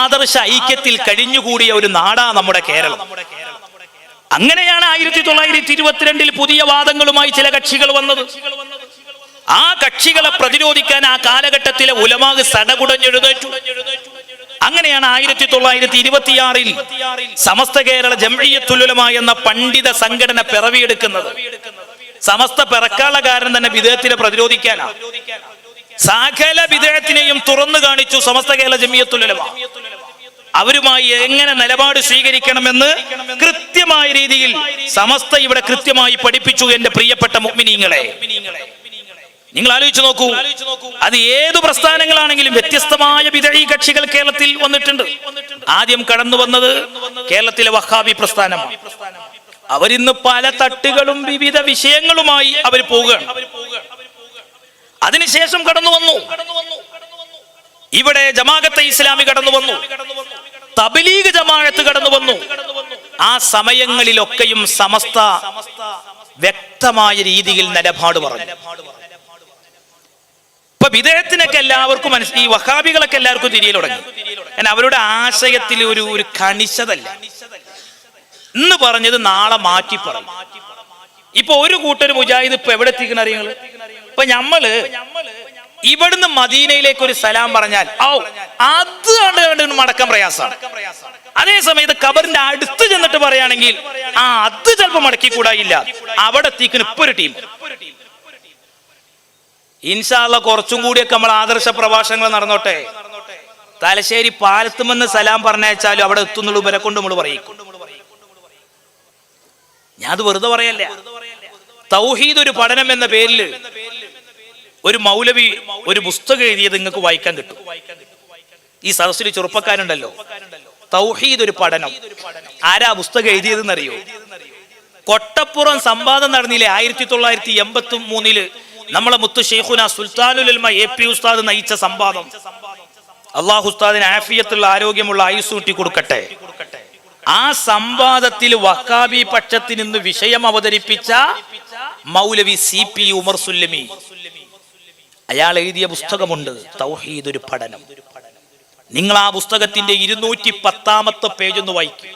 ആദർശ ഐക്യത്തിൽ കഴിഞ്ഞുകൂടിയ ഒരു നാടാ നമ്മുടെ കേരളം. അങ്ങനെയാണ് 1922 പുതിയ വാദങ്ങളുമായി ചില കക്ഷികൾ വന്നത്. ആ കക്ഷികളെ പ്രതിരോധിക്കാൻ ആ കാലഘട്ടത്തിലെ ഉലമാവ് സടകുടഞ്ഞെഴുന്നേറ്റു. അങ്ങനെയാണ് 1926 സമസ്ത കേരള ജംഇയ്യത്തുൽ ഉലമ എന്ന പണ്ഡിത സംഘടന പിറവിയെടുക്കുന്നത്. സമസ്ത പിറക്കാളകാരൻ തന്നെ ബിദ്അത്തിനെ പ്രതിരോധിക്കാനാണ്. സകല ബിദ്അത്തിനെയും തുറന്നു കാണിച്ചു സമസ്ത കേരള ജംഇയ്യത്തുൽ ഉലമ. അവരുമായി എങ്ങനെ നിലപാട് സ്വീകരിക്കണമെന്ന് കൃത്യമായ രീതിയിൽ സമസ്ത ഇവിടെ കൃത്യമായി പഠിപ്പിച്ചു. എന്റെ പ്രിയപ്പെട്ട മുഅ്മിനീങ്ങളെ, നിങ്ങൾ ആലോചിച്ചു നോക്കൂ. അത് ഏതു പ്രസ്ഥാനങ്ങളാണെങ്കിലും വ്യത്യസ്തമായ ബിദ്അഈ കക്ഷികൾ കേരളത്തിൽ വന്നിട്ടുണ്ട്. ആദ്യം കടന്നു വന്നത് കേരളത്തിലെ വഹാബി പ്രസ്ഥാനമാണ്. അവരിന്ന് പല തട്ടുകളും വിവിധ വിഷയങ്ങളുമായി അവർ പോവുകയാണ്. അതിനുശേഷം കടന്നു വന്നു ഇവിടെ ജമാഅത്തെ ഇസ്ലാമി കടന്നു വന്നു, തബ്ലീഗ് ജമാഅത്ത് കടന്നു വന്നു. ആ സമയങ്ങളിലൊക്കെയും സമസ്ത വ്യക്തമായ രീതിയിൽ നിലപാട് പറഞ്ഞു. ഇപ്പൊ ബിദ്അത്തിനൊക്കെ എല്ലാവർക്കും ഈ വഹാബികളൊക്കെ എല്ലാവർക്കും തിരിയൽ തുടങ്ങി. കാരണം അവരുടെ ആശയത്തിൽ ഒരു കണിശതല്ല. ഇന്ന് പറഞ്ഞത് നാളെ മാറ്റി പറയും. ഇപ്പൊ ഒരു കൂട്ടർ മുജാഹിദ് ഇപ്പൊ എവിടെ എത്തിക്കണ അറിയങ്ങള്? ഇപ്പൊ നമ്മള് ഇവിടുന്ന് മദീനയിലേക്ക് ഒരു സലാം പറഞ്ഞാൽ അത് കണ്ട് മടക്കാൻ പ്രയാസമാണ്. അതേ സമയത്ത് ഖബറിന്റെ അടുത്ത് ചെന്നിട്ട് പറയുകയാണെങ്കിൽ അത് ചിലപ്പോ മടക്കി കൂടായില്ല. അവിടെ എത്തിക്കുന്ന ഇപ്പൊ ഒരു ടീം. ഇൻഷാ അല്ലാഹ് കുറച്ചും കൂടിയൊക്കെ നമ്മൾ ആദർശ പ്രഭാഷണങ്ങൾ നടന്നോട്ടെ. തലശ്ശേരി പാലത്തുമെന്ന് സലാം പറഞ്ഞയച്ചാലും അവിടെ എത്തുന്നുള്ളൂ ഇവരെ കൊണ്ട് നമ്മൾ പറയും. ഞാൻ അത് വെറുതെ പറയല്ല. തൗഹീദ് ഒരു പഠനം എന്ന പേരിൽ ഒരു മൗലവി ഒരു പുസ്തകം എഴുതിയത് നിങ്ങൾക്ക് വായിക്കാൻ കിട്ടും. ഈ സദസ്സിൽ ചെറുപ്പക്കാരുണ്ടല്ലോ, തൗഹീദ് ഒരു പഠനം. ആരാ പുസ്തകം എഴുതിയതെന്നറിയോ? കൊട്ടപ്പുറം സംവാദം നടന്നില്ലേ 1983 നമ്മളെ മുത്തു ശൈഖുന സുൽത്താനുൽ ഉലമ AP ഉസ്താദ് നയിച്ച സംവാദം. അല്ലാഹു ഉസ്താദിന് ആഫിയത്തുള്ള ആരോഗ്യമുള്ള ആയുസ് കൂട്ടി കൊടുക്കട്ടെ. ആ സംവാദത്തിൽ വഹാബി പക്ഷത്തിൽ നിന്ന് വിഷയം അവതരിപ്പിച്ച മൗലവി CP ഉമർ സുല്ലമി, അയാൾ എഴുതിയ പുസ്തകമുണ്ട് തൗഹീദ് ഒരു പഠനം. നിങ്ങൾ ആ പുസ്തകത്തിന്റെ 210ാമത്തെ പേജ് ഒന്ന് വായിക്കും.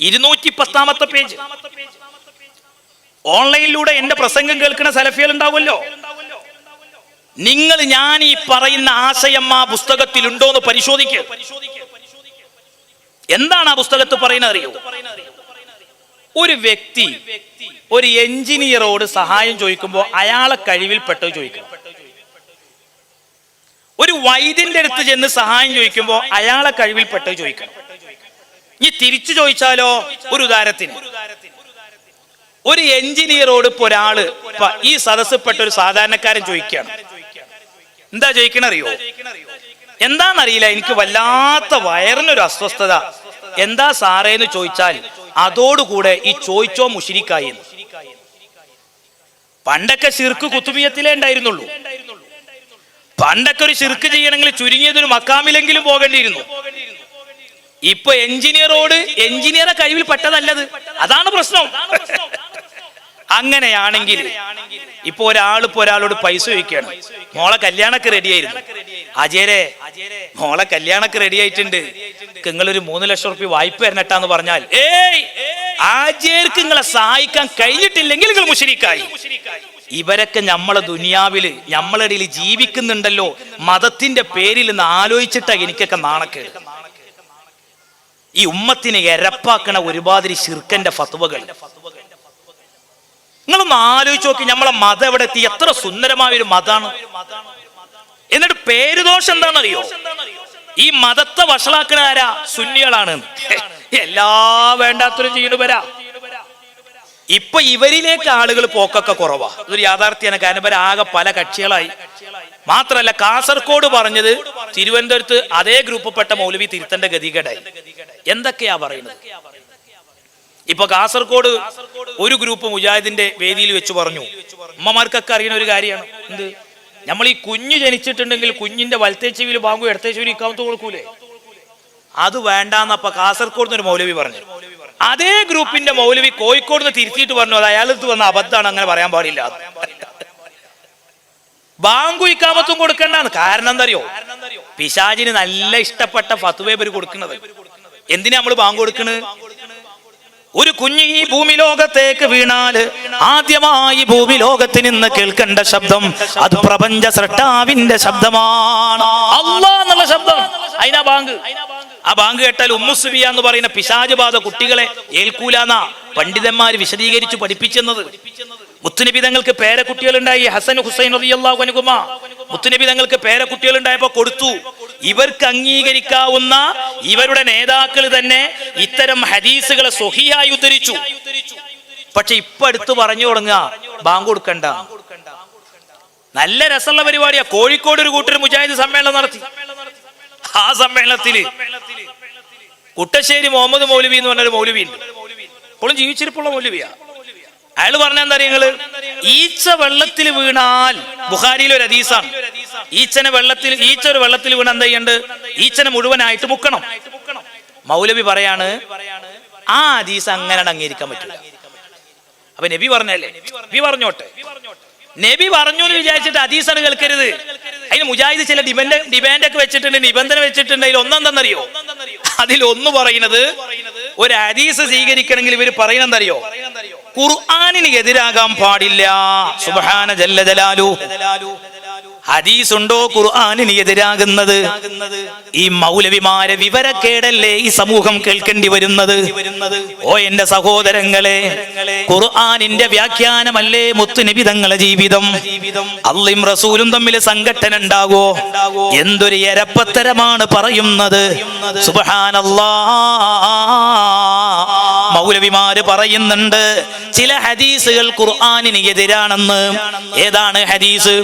210ാമത്തെ പേജ്. ഓൺലൈനിലൂടെ എന്റെ പ്രസംഗം കേൾക്കുന്ന സലഫികൾ ഉണ്ടാവുമല്ലോ. നിങ്ങൾ ഞാൻ ഈ പറയുന്ന ആശയം ആ പുസ്തകത്തിലുണ്ടോ എന്ന് പരിശോധിക്കുക. എന്താണ് ആ പുസ്തകത്തിൽ പറയുന്നത് അറിയോ? ഒരു വ്യക്തി ഒരു എഞ്ചിനീയറോട് സഹായം ചോദിക്കുമ്പോൾ അയാളെ കഴിവിൽപ്പെട്ടത് ചോദിക്കണം. ഒരു വൈദ്യന്റെ അടുത്ത് ചെന്ന് സഹായം ചോദിക്കുമ്പോൾ അയാളെ കഴിവിൽപ്പെട്ടത് ചോദിക്കണം. ഇനി തിരിച്ചു ചോദിച്ചാലോ? ഒരു ഉദാഹരണത്തിന് ഒരു എഞ്ചിനീയറോട് ഇപ്പൊ ഒരാള് ഈ സദസ്സിൽപ്പെട്ട ഒരു സാധാരണക്കാരൻ ചോദിക്കുകയാണ്. എന്താ ചോദിക്കണ അറിയോ? എന്താന്നറിയില്ല, എനിക്ക് വല്ലാത്ത വയറിനൊരു അസ്വസ്ഥത, എന്താ സാറേ എന്ന് ചോദിച്ചാൽ അതോടുകൂടെ ഈ ചോദിച്ചോ മുശ്രിക്കായി. പണ്ടൊക്കെ ശിർക്ക് കുത്തുബിയത്തിലേ ഉണ്ടായിരുന്നുള്ളൂ. പണ്ടൊക്കെ ഒരു ശിർക്ക് ചെയ്യണമെങ്കിൽ ചുരുങ്ങിയതൊരു മക്കാമിലെങ്കിലും പോകേണ്ടിയിരുന്നു. ഇപ്പൊ എഞ്ചിനീയറെ കഴിവിൽ പെട്ടതല്ലത്. അതാണ് പ്രശ്നം. അങ്ങനെയാണെങ്കിൽ ഇപ്പൊ ഒരാളോട് പൈസ ചോദിക്കുകയാണ്, മോളെ കല്യാണൊക്കെ റെഡി ആയിരുന്നു, അജയരെ മോളെ കല്യാണൊക്കെ റെഡി ആയിട്ടുണ്ട്, നിങ്ങളൊരു 3 ലക്ഷം റുപ്യ വായ്പ തരണട്ടാന്ന് പറഞ്ഞാൽ, ഏയ് ആജേർക്ക് നിങ്ങളെ സഹായിക്കാൻ കഴിഞ്ഞിട്ടില്ലെങ്കിൽ നിങ്ങൾ മുശ്രിക്കായി. ഇവരൊക്കെ നമ്മളെ ദുനിയാവില് നമ്മളെ ഇടയിൽ ജീവിക്കുന്നുണ്ടല്ലോ, മതത്തിന്റെ പേരിൽ നിന്ന് ആലോചിച്ചിട്ടാ എനിക്കൊക്കെ നാണക്കേട്. ഈ ഉമ്മത്തിനെ എരപ്പാക്കണ ഒരുപാട് ശിർക്കന്റെ ഫത്വകൾ നിങ്ങളൊന്ന് ആലോചിച്ച് നോക്കി. നമ്മളെ മതം എവിടെ എത്തി? എത്ര സുന്ദരമായ ഒരു മതാണ്. എന്നിട്ട് പേരുദോഷം എന്താണെന്നറിയോ? ഈ മതത്തെ വഷളാക്കണ ആരാ? സുന്നികളാണ്. എല്ലാ വേണ്ടാത്തവരും ചെയ്യുന്നവരാ. ഇപ്പൊ ഇവരിലേക്ക് ആളുകൾ പോക്കൊക്കെ കുറവാ. ഇതൊരു യാഥാർത്ഥ്യമാണ്. കാരണം ഇവരാകെ പല കക്ഷികളായി. മാത്രല്ല കാസർഗോഡ് പറഞ്ഞത് തിരുവനന്തപുരത്ത് അതേ ഗ്രൂപ്പിൽപ്പെട്ട മൗലവി തിരുത്തേണ്ട ഗതികേടായി. എന്തൊക്കെയാ പറയുന്നത്? ഇപ്പൊ കാസർഗോഡ് ഒരു ഗ്രൂപ്പ് മുജാഹിദിന്റെ വേദിയിൽ വെച്ച് പറഞ്ഞു, ഉമ്മമാർക്കൊക്കെ അറിയുന്ന ഒരു കാര്യമാണ്, എന്ത്, നമ്മൾ ഈ കുഞ്ഞ് ജനിച്ചിട്ടുണ്ടെങ്കിൽ കുഞ്ഞിന്റെ വലത്തേ ചെവിയിൽ ബാങ്കു ഇടത്തേ ചെവിയിൽ ഇക്കാമത്ത് കൊടുക്കൂലേ? അത് വേണ്ടാന്നപ്പ കാസർഗോഡ് ഒരു മൗലവി പറഞ്ഞു. അതേ ഗ്രൂപ്പിന്റെ മൗലവി കോഴിക്കോട് നിന്ന് തിരുത്തിയിട്ട് പറഞ്ഞു, അത് അയാളത്ത് വന്ന അബദ്ധമാണ്, അങ്ങനെ പറയാൻ പാടില്ല. ബാങ്കു ഇക്കാമത്തും കൊടുക്കണ്ടെന്ന്. കാരണം എന്തറിയോ? പിശാചിന് നല്ല ഇഷ്ടപ്പെട്ട ഫത്വ ഇവർ കൊടുക്കുന്നത്. എന്തിനാ നമ്മൾ ബാങ്ക് കൊടുക്കണത്? ഒരു കുഞ്ഞ് ഈ ഭൂമി ലോകത്തേക്ക് വീണാല് ആദ്യമായി ഭൂമി ലോകത്ത് നിന്ന് കേൾക്കേണ്ട ശബ്ദം അത് പ്രപഞ്ച സൃഷ്ടാവിന്റെ ശബ്ദമാണ്, അല്ലാഹ് എന്നുള്ള ശബ്ദം. അതിനാ ബാങ്ക്. ആ ബാങ്ക് കേട്ടാൽ ഉമ്മുസുബിയ എന്ന് പറയുന്ന പിശാച് ബാധ കുട്ടികളെ ഏൽക്കൂലെന്ന പണ്ഡിതന്മാർ വിശദീകരിച്ചു പഠിപ്പിച്ചെന്നത്. മുത്തുനബി തങ്ങൾക്ക് പേരക്കുട്ടികളുണ്ടായി, ഹസൻ ഹുസൈൻ റളിയല്ലാഹു അൻഹുമാ. മുത്തുനബി തങ്ങൾക്ക് പേരക്കുട്ടികളുണ്ടായപ്പോ കൊടുത്തു. ഇവർക്ക് അംഗീകരിക്കാവുന്ന ഇവരുടെ നേതാക്കൾ തന്നെ ഇത്തരം ഹദീസുകളെ സ്വഹീഹായി ഉദ്ധരിച്ചു. പക്ഷെ ഇപ്പൊ അടുത്ത് പറഞ്ഞു തുടങ്ങുക ബാങ്ക് കൊടുക്കണ്ട. നല്ല രസമുള്ള പരിപാടിയാ. കോഴിക്കോട് ഒരു കൂട്ടർ മുജാഹിദ് സമ്മേളനം നടത്തി. ആ സമ്മേളനത്തില് കുട്ടശ്ശേരി മുഹമ്മദ് മൗലവി എന്ന് പറഞ്ഞൊരു മൗലവി ഉണ്ട്, ഇപ്പോഴും ജീവിച്ചിരിപ്പുള്ള മൗലവിയാ. അയാൾ പറഞ്ഞ എന്താ നിങ്ങള്, ഈച്ച വെള്ളത്തിൽ വീണാൽ, ബുഖാരിയിലെ ഒരു ഹദീസാണ്, ഈച്ച ഒരു വെള്ളത്തിൽ വീണ എന്താ ചെയ്യണ്ട്? ഈച്ചനെ മുഴുവനായിട്ട് മുക്കണം. മൗലവി പറയാണ് ആ ഹദീസ് അങ്ങനെ അംഗീകരിക്കാൻ പറ്റില്ല. അപ്പൊ നബി പറഞ്ഞല്ലേ, നബി പറഞ്ഞോട്ടെ. നബി പറഞ്ഞു എന്ന് വിചാരിച്ചിട്ട് ഹദീസാണ് കേൾക്കരുത്. അതിന് മുജാഹിദ് ചില ഡിമാൻഡൊക്കെ വെച്ചിട്ടുണ്ട്, നിബന്ധന വെച്ചിട്ടുണ്ട്. അതിൽ ഒന്നെന്തെന്നറിയോ? അതിലൊന്ന് പറയുന്നത്, ഒരു ഹദീസ് സ്വീകരിക്കണമെങ്കിൽ ഇവർ പറയുന്നത് എന്തറിയോ? ഖുർആനിന് എതിരാകാൻ പാടില്ല. സുബ്ഹാന ജല്ല ജലാലു. ഹദീസ് ഉണ്ടോ ഖുർആനിന് എതിരാകുന്നത്? ഈ മൗലവിമാരെ വിവരക്കേടല്ലേ ഈ സമൂഹം കേൾക്കേണ്ടി വരുന്നത്? ഓ എന്റെ സഹോദരങ്ങളെ, ഖുർആനിന്റെ വ്യാഖ്യാനമല്ലേ മുത്തുനബി തങ്ങളെ ജീവിതം. അള്ളയും റസൂലും തമ്മിൽ സംഘട്ടന ഉണ്ടാകോ? എന്തൊരു എരപ്പത്തരമാണ് പറയുന്നത്. സുബ്ഹാനല്ലാഹ്. മൗലവിമാര് പറയുന്നുണ്ട് ചില ഹദീസുകൾ ഖുർആനിന് എതിരാണെന്ന്. ഏതാണ് ഹദീസ്?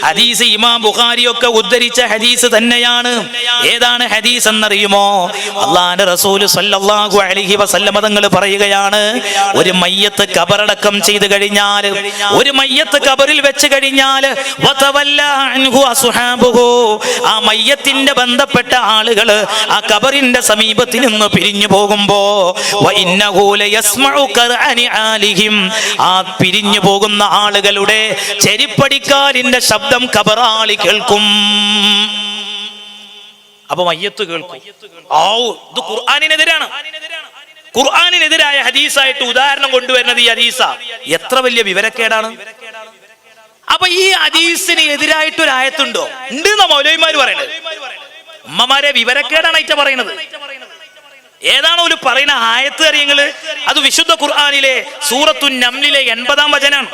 ഹദീസ് ഇമാം ബുഖാരിയൊക്കെ ഉദ്ധരിച്ച ഹദീസ് തന്നെയാണ്. ഏതാണ് ഹദീസ് എന്നറിയുമോ? അല്ലാഹുവിന്റെ റസൂൽ സല്ലല്ലാഹു അലൈഹി വസല്ലം തങ്ങൾ പറയുകയാണ്, ഒരു മയ്യത്ത് ഖബറടക്കം ചെയ്തു കഴിഞ്ഞാൽ, ഒരു മയ്യത്ത് ഖബറിൽ വെച്ച് കഴിഞ്ഞാൽ, വതവല്ല അൻഹു അസ്ഹാബുഹു, ആ മയ്യത്തിന്റെ ബന്ധപ്പെട്ട ആളുകൾ ആ ഖബറിന്റെ സമീപത്തിൽ നിന്ന് പിരിഞ്ഞു പോകുമ്പോ, വഇന്നഹു ലയസ്മഉ ഖർഅനി ആലിഹിം, ആ പിരിഞ്ഞു പോകുന്ന ആളുകളുടെ ചെരിപ്പടിക്കാലിന്റെ ശബ്ദം ഖബറാളി കേൾക്കും. അപ്പൊ മയ്യത്ത് കേൾക്കും. ഇത് ഖുർആനിനെതിരാണ്. ഖുർആനിനെതിരായ ഹദീസായിട്ട് ഉദാഹരണം കൊണ്ടുവരുന്നത് ഈ ഹദീസാ. എത്ര വലിയ വിവരക്കേടാണ്. അപ്പൊ ഈ ഹദീസിന് എതിരായിട്ട് ഒരു ആയത്തുണ്ടോ? ഉണ്ട് എന്നാ മൗലവിമാര് പറയുന്നത്. ഉമ്മമാരെ വിവരക്കേടാണ് ആയിട്ട് പറയുന്നത്. ഏതാണോ ഒരു പറയുന്ന ആയത്ത് അറിയങ്ങള്? അത് വിശുദ്ധ ഖുർആനിലെ സൂറത്തുൻ നംലിലെ 80-ാം വചനാണ്.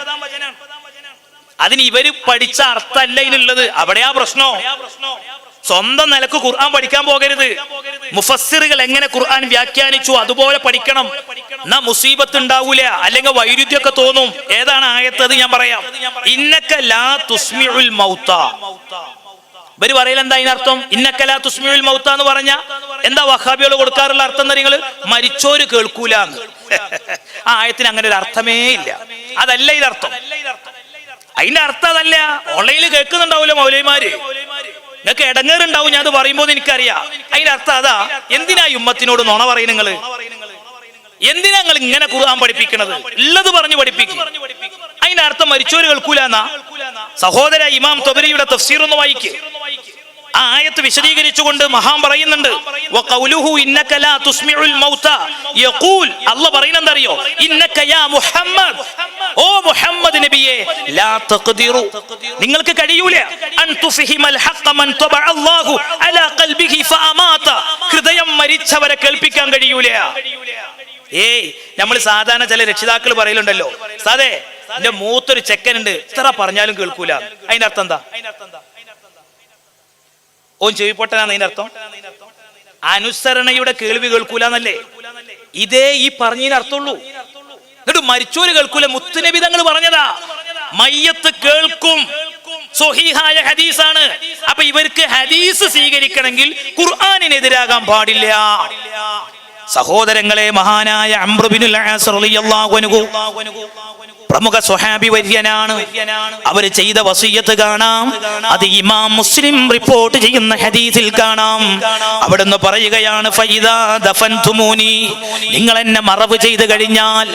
അതിന് ഇവര് പഠിച്ച അർത്ഥമല്ല ഇതിനുള്ളത്. അവിടെയാ പ്രശ്നോ. സ്വന്തം നിലക്ക് ഖുർആൻ പഠിക്കാൻ പോകരുത്. മുഫസ്സിറുകൾ എങ്ങനെ ഖുർആൻ വ്യാഖ്യാനിച്ചു അതുപോലെ പഠിക്കണം. എന്നാ മുസീബത്ത് ഉണ്ടാവൂല, അല്ലെങ്കിൽ വൈരുദ്ധ്യമൊക്കെ തോന്നും. ഏതാണ് ആയത്ത്? അത് ഞാൻ പറയാം. ഇന്നക ലാ തുസ്മിഉൽ മൗത. ഇവര് പറയൽ എന്താ ഇതിനർത്ഥം? ഇന്നക ലാ തുസ്മിഉൽ മൗത എന്ന് പറഞ്ഞ എന്താ വഹാബികൾ കൊടുക്കാറുള്ള അർത്ഥം? എന്താ നിങ്ങള് മരിച്ചോര് കേൾക്കൂല. ആ ആയത്തിന് അങ്ങനെ ഒരു അർത്ഥമേ ഇല്ല. അതല്ല ഇതിനർത്ഥം. അതിന്റെ അർത്ഥം അതല്ല. ഓൺലൈനിൽ കേൾക്കുന്നുണ്ടാവൂലോ മൗലവിമാര്. നിങ്ങൾക്ക് ഇടങ്ങേറുണ്ടാവും ഞാൻ അത് പറയുമ്പോൾ എനിക്കറിയാം. അതിന്റെ അർത്ഥം അതാ, എന്തിനാ ഈ ഉമ്മത്തിനോട് നുണ പറയും നിങ്ങള്? എന്തിനാ നിങ്ങൾ ഇങ്ങനെ ഖുർആൻ പഠിപ്പിക്കണത്? ഉള്ളത് പറഞ്ഞു പഠിപ്പിക്കും. അതിന്റെ അർത്ഥം മരിച്ചോര് കേൾക്കൂലെന്നാ? സഹോദര, ഇമാം തബരിയുടെ തഫ്സീർ ഒന്ന് വായിക്ക്. ആ ആയത്ത് വിശദീകരിച്ചുകൊണ്ട് മഹാൻ പറയുന്നുണ്ട്, വഖൗലുഹു ഇന്നക ലാ തുസ്മിഉൽ മൗത യഖൂൽ, അല്ലാഹു പറയുന്നത് എന്തറിയോ? ഇന്നക യാ മുഹമ്മദ്, ഓ മുഹമ്മദ് നബിയെ, ലാ തഖ്ദിറു, നിങ്ങൾക്ക് കഴിയൂല, അൻ തുഫഹിമൽ ഹഖ മൻ തബഅ അല്ലാഹു അലാ ഖൽബിഹി ഫഅമാത, ഹൃദയം മരിച്ചവരെ കേൾപ്പിക്കാൻ കഴിയൂല. നമ്മൾ സാധാരണ ചില രക്ഷിതാക്കൾ പറയലുണ്ടല്ലോ, സാദേ എന്റെ മൂത്തൊരു ചെക്കനുണ്ട്, ഇത്ര പറഞ്ഞാലും കേൾക്കൂല. അതിന്റെ അർത്ഥം എന്താ? ഓൻ ചെവിപ്പൊട്ടനാണ് അതിന്റെ അർത്ഥം? അനുസരണയുടെ കേൾവി കേൾക്കൂല എന്നല്ലേ? ഇതേ ഈ പറഞ്ഞതിന് അർത്ഥമുള്ളൂ. എന്നിട്ട് മരിച്ചോര് കേൾക്കൂല, മുത്തുനബി തങ്ങൾ പറഞ്ഞതാ. മയ്യത്ത് കേൾക്കും, സ്വഹീഹായ ഹദീസാണ്. അപ്പൊ ഇവർക്ക് ഹദീസ് സ്വീകരിക്കണമെങ്കിൽ ഖുർആനിനെതിരാകാൻ പാടില്ല. സഹോദരങ്ങളെ, മഹാനായ അംറു ബിനുൽ ആസ് റളിയല്ലാഹു അൻഹു പ്രമുഖ സ്വഹാബി വര്യനാണ്. അവര് ചെയ്ത വസിയ്യത്ത് കാണാം. അത് ഇമാം മുസ്ലിം റിപ്പോർട്ട് ചെയ്യുന്ന ഹദീസിൽ കാണാം. അവിടുന്ന് പറയുകയാണ്, ഫൈദാ ദഫൻതുമൂനി, നിങ്ങൾ എന്നെ മറവ് ചെയ്തു കഴിഞ്ഞാൽ,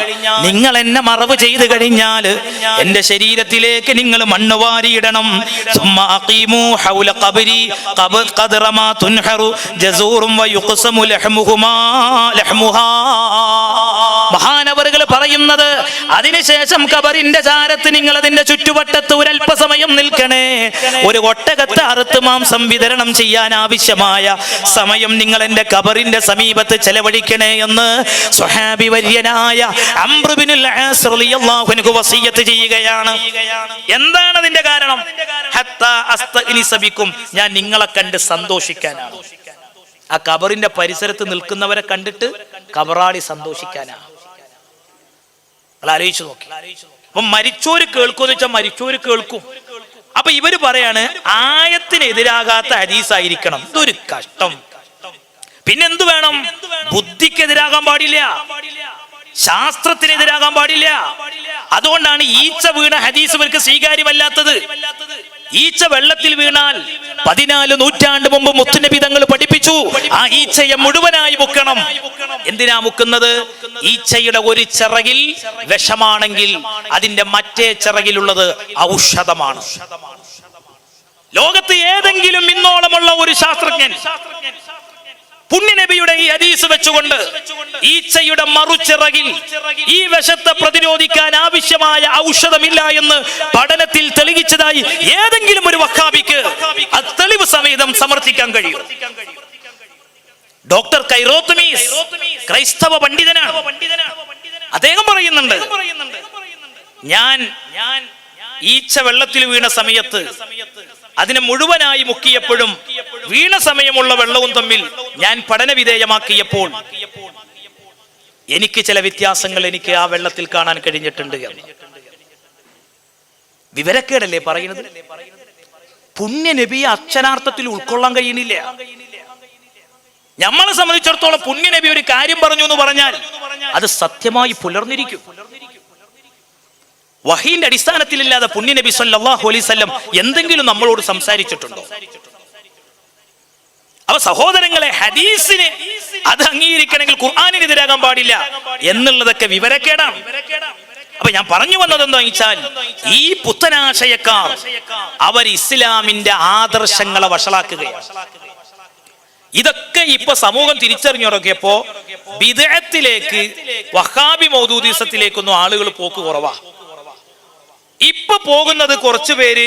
നിങ്ങൾ എന്നെ മറവ് ചെയ്തു കഴിഞ്ഞാൽ എന്റെ ശരീരത്തിലേക്ക് നിങ്ങൾ മണ്ണ് വാരിയിടണം. സുമ്മ അഖീമു ഹൗല ഖബ്രി ഖദ്റ മാ തുൻഹറു ജസൂറും വയുഖ്സമു ലഹ്മുഹുമാ ലഹ്മുഹാ. മഹാനവറുകൾ പറയുന്നത്, അതിനുശേഷം ഖബറിന്റെ ചാരത്ത് നിങ്ങൾ അതിന്റെ ചുറ്റുവട്ടത്ത് ഒരല്പസമയം നിൽക്കണേ. ഒരു ഒട്ടകത്തെ അറുത്ത് മാംസം വിതരണം ചെയ്യാൻ ആവശ്യമായ സമയം നിങ്ങൾ എന്റെ ഖബറിന്റെ സമീപത്ത് ചെലവഴിക്കണേ എന്ന് സ്വഹാബി വര്യനായ അംറു ബിനുൽ ആസ് റളിയല്ലാഹു അൻഹു വസിയ്യത്ത് ചെയ്യുകയാണ്. എന്താണ് അതിന്റെ കാരണം? ഹത്താ അസ്തഗ്നിസ ബിക്കും, ഞാൻ നിങ്ങളെ കണ്ട് സന്തോഷിക്കാനാണ്. ആ ഖബറിന്റെ പരിസരത്ത് നിൽക്കുന്നവരെ കണ്ടിട്ട് ഖബറാളി സന്തോഷിക്കാനാണ്. ആലോചിച്ചു നോക്കി. അപ്പൊ മരിച്ചോര് കേൾക്കുമെന്ന് വെച്ചാൽ മരിച്ചോര് കേൾക്കും. അപ്പൊ ഇവര് പറയാണ്, ആയത്തിനെതിരാകാത്ത ഹദീസായിരിക്കണം. ഇതൊരു കഷ്ടം. പിന്നെന്തു വേണം? ബുദ്ധിക്കെതിരാകാൻ പാടില്ല, ശാസ്ത്രത്തിനെതിരാകാൻ പാടില്ല. അതുകൊണ്ടാണ് ഈച്ച വീണ ഹദീസ് ഇവർക്ക് സ്വീകാര്യമല്ലാത്തത്. ഈച്ച വെള്ളത്തിൽ വീണാൽ 14 നൂറ്റാണ്ട് മുമ്പ് മുത്തുനബി തങ്ങൾ പഠിപ്പിച്ചു, ആ ഈച്ചയെ മുഴുവനായി മുക്കണം. എന്തിനാ മുക്കുന്നത്? ഈച്ചയുടെ ഒരു ചിറകിൽ വിഷമാണെങ്കിൽ അതിന്റെ മറ്റേ ചിറകിലുള്ളത് ഔഷധമാണ്. ലോകത്ത് ഏതെങ്കിലും ഇന്നോളമുള്ള ഒരു ശാസ്ത്രജ്ഞൻ പുണ്യനബിയുടെ ഈ ഹദീസ് വെച്ചുകൊണ്ട് ഈച്ചയുടെ മറുചിറകിൽ ഈ വിഷത്തെ പ്രതിരോധിക്കാൻ ആവശ്യമായ ഔഷധമില്ല എന്ന് പഠനത്തിൽ തെളിയിച്ചതായി ഏതെങ്കിലും ഒരു വഹാബിക്ക് തെളിവ് സഹിതം സമർത്ഥിക്കാൻ കഴിയും? ഡോക്ടർ കൈറോത്തമീസ് ക്രൈസ്തവ പണ്ഡിതനാണ്. അദ്ദേഹം പറയുന്നുണ്ട്, ഞാൻ ഈച്ച വെള്ളത്തിൽ വീണ സമയത്ത് അതിനെ മുഴുവനായി മുക്കിയപ്പോഴും വീണ സമയമുള്ള വെള്ളവും തമ്മിൽ ഞാൻ പഠനവിധേയമാക്കിയപ്പോൾ എനിക്ക് ചില വ്യത്യാസങ്ങൾ എനിക്ക് ആ വെള്ളത്തിൽ കാണാൻ കഴിഞ്ഞിട്ടുണ്ട്. വിവരക്കേടല്ലേ പറയുന്നത്? പുണ്യനബിയെ അക്ഷരാർത്ഥത്തിൽ ഉൾക്കൊള്ളാൻ കഴിയുന്നില്ല. നമ്മളെ സംബന്ധിച്ചിടത്തോളം പുണ്യനബി ഒരു കാര്യം പറഞ്ഞു എന്ന് പറഞ്ഞാൽ അത് സത്യമായി പുലർന്നിരിക്കും. വഹീന്റെ അടിസ്ഥാനത്തിലില്ലാതെ പുണ്യനബി സല്ലല്ലാഹു അലൈഹി വസല്ലം എന്തെങ്കിലും നമ്മളോട് സംസാരിച്ചിട്ടുണ്ടോ? അപ്പൊ സഹോദരങ്ങളെ, ഹദീസിന് അത് അംഗീകരിക്കണമെങ്കിൽ ഖുർആനിനെതിരാകാൻ പാടില്ല എന്നുള്ളതൊക്കെ വിവരക്കേടാണ്. അപ്പൊ ഞാൻ പറഞ്ഞു വന്നത് എന്താ വെച്ചാൽ, ഈ പുത്തനാശയക്കാർ അവർ ഇസ്ലാമിന്റെ ആദർശങ്ങളെ വഷളാക്കുകയാണ്. ഇതൊക്കെ ഇപ്പൊ സമൂഹം തിരിച്ചറിഞ്ഞുറങ്ങിയപ്പോ ബിദ്അത്തിലേക്ക്, വഹാബി മൗദൂദിസത്തിലേക്കൊന്നും ആളുകൾ പോക്ക് കുറവാ. ഇപ്പൊ പോകുന്നത് കുറച്ചു പേര്,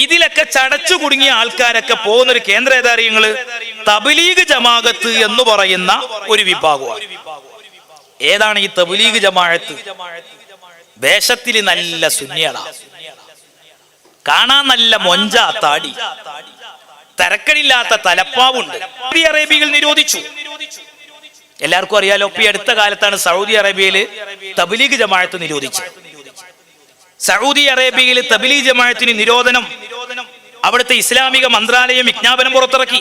ഇതിലൊക്കെ ചടച്ചു കുടുങ്ങിയ ആൾക്കാരൊക്കെ പോകുന്ന ഒരു കേന്ദ്ര ഏതാറിയങ്ങള് തബ്ലീഗ് ജമാഅത്ത് എന്ന് പറയുന്ന ഒരു വിഭാഗമാണ്. ഏതാണ് ഈ തബ്ലീഗ് ജമാഅത്ത്? വേഷത്തിൽ നല്ല സുന്നികളാ, കാണാൻ നല്ല മൊഞ്ച താടി, തരക്കടില്ലാത്ത തലപ്പാവുണ്ട്. സൗദി അറേബ്യയിൽ നിരോധിച്ചു. എല്ലാവർക്കും അറിയാലോ, ഈ അടുത്ത കാലത്താണ് സൗദി അറേബ്യയിൽ തബ്ലീഗ് ജമാഅത്ത് നിരോധിച്ചത്. സൗദി അറേബ്യയിൽ തബ്ലീഗ് ജമാഅത്തിന് നിരോധനം അവിടുത്തെ ഇസ്ലാമിക മന്ത്രാലയം വിജ്ഞാപനം പുറത്തിറക്കി.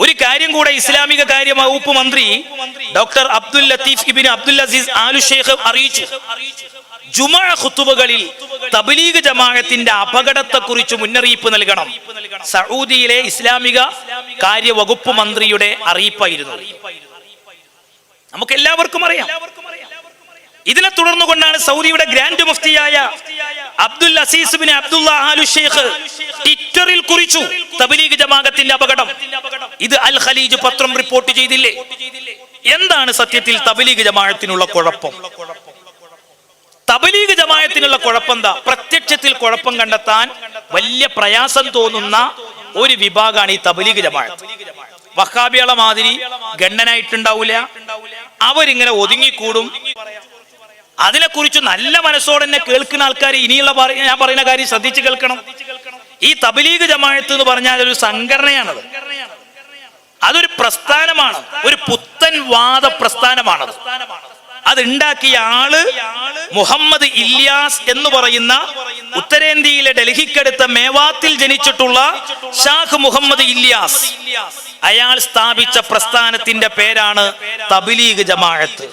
ഒരു കാര്യം കൂടെ ഇസ്ലാമിക കാര്യ വകുപ്പ് മന്ത്രി ഡോക്ടർ അബ്ദുൽ ലത്തീഫ് ഇബ്നു അബ്ദുൽ അസീസ് ആലു ഷെയ്ഖ് അറിയിച്ചു. ജുമുഅ ഖുതുബകളിൽ തബ്ലീഗ് ജമാഅത്തിന്റെ അപകടത്തെക്കുറിച്ച് മുന്നറിയിപ്പ് നൽകണം. സൗദിയിലെ ഇസ്ലാമിക കാര്യ വകുപ്പ് മന്ത്രിയുടെ അറിയിപ്പായിരുന്നു. നമുക്ക് എല്ലാവർക്കും അറിയാം. ഇതിനെ തുടർന്നുകൊണ്ടാണ് സൗദിയുടെ ഗ്രാൻഡ് മുഫ്തിയായ Abdul Aziz bin Abdullah Al Sheikh ട്വിറ്ററിൽ കുറിച്ചു തബ്ലീഗ് ജമാഅത്തിന്റെ അപകടം. ഇത് അൽ ഖലീജ് പത്രം റിപ്പോർട്ട് ചെയ്തില്ലേ? എന്താണ് സത്യത്തിൽ തബ്ലീഗ് ജമാഅത്തിനുള്ള കുഴപ്പം? തബ്ലീഗ് ജമാഅത്തിനുള്ള കുഴപ്പം എന്താ? പ്രത്യക്ഷത്തിൽ കുഴപ്പം കണ്ടെത്താൻ വലിയ പ്രയാസം തോന്നുന്ന ഒരു വിഭാഗമാണ് ഈ തബ്ലീഗ് ജമാഅത്ത്. വഹാബികളെ മാതിരി ഗണ്ണനായിട്ടുണ്ടാവില്ല, അവരിങ്ങനെ ഒതുങ്ങിക്കൂടും. അതിനെക്കുറിച്ച് നല്ല മനസ്സോടെ തന്നെ കേൾക്കുന്ന ആൾക്കാർ ഇനിയുള്ള ഞാൻ പറയുന്ന കാര്യം ശ്രദ്ധിച്ച് കേൾക്കണം. ഈ തബ്ലീഗ് ജമാഅത്ത് എന്ന് പറഞ്ഞാൽ ഒരു സംഘടനയാണത്, അതൊരു പ്രസ്ഥാനമാണ്, ഒരു പുത്തൻ വാദ പ്രസ്ഥാനമാണത്. അതുണ്ടാക്കിയ ആള് മുഹമ്മദ് ഇല്യാസ് എന്ന് പറയുന്ന ഉത്തരേന്ത്യയിലെ ഡൽഹിക്കടുത്ത മേവാത്തിൽ ജനിച്ചിട്ടുള്ള ഷാഖ് മുഹമ്മദ് ഇല്യാസ്. അയാൾ സ്ഥാപിച്ച പ്രസ്ഥാനത്തിന്റെ പേരാണ് തബ്ലീഗ് ജമാഅത്ത്.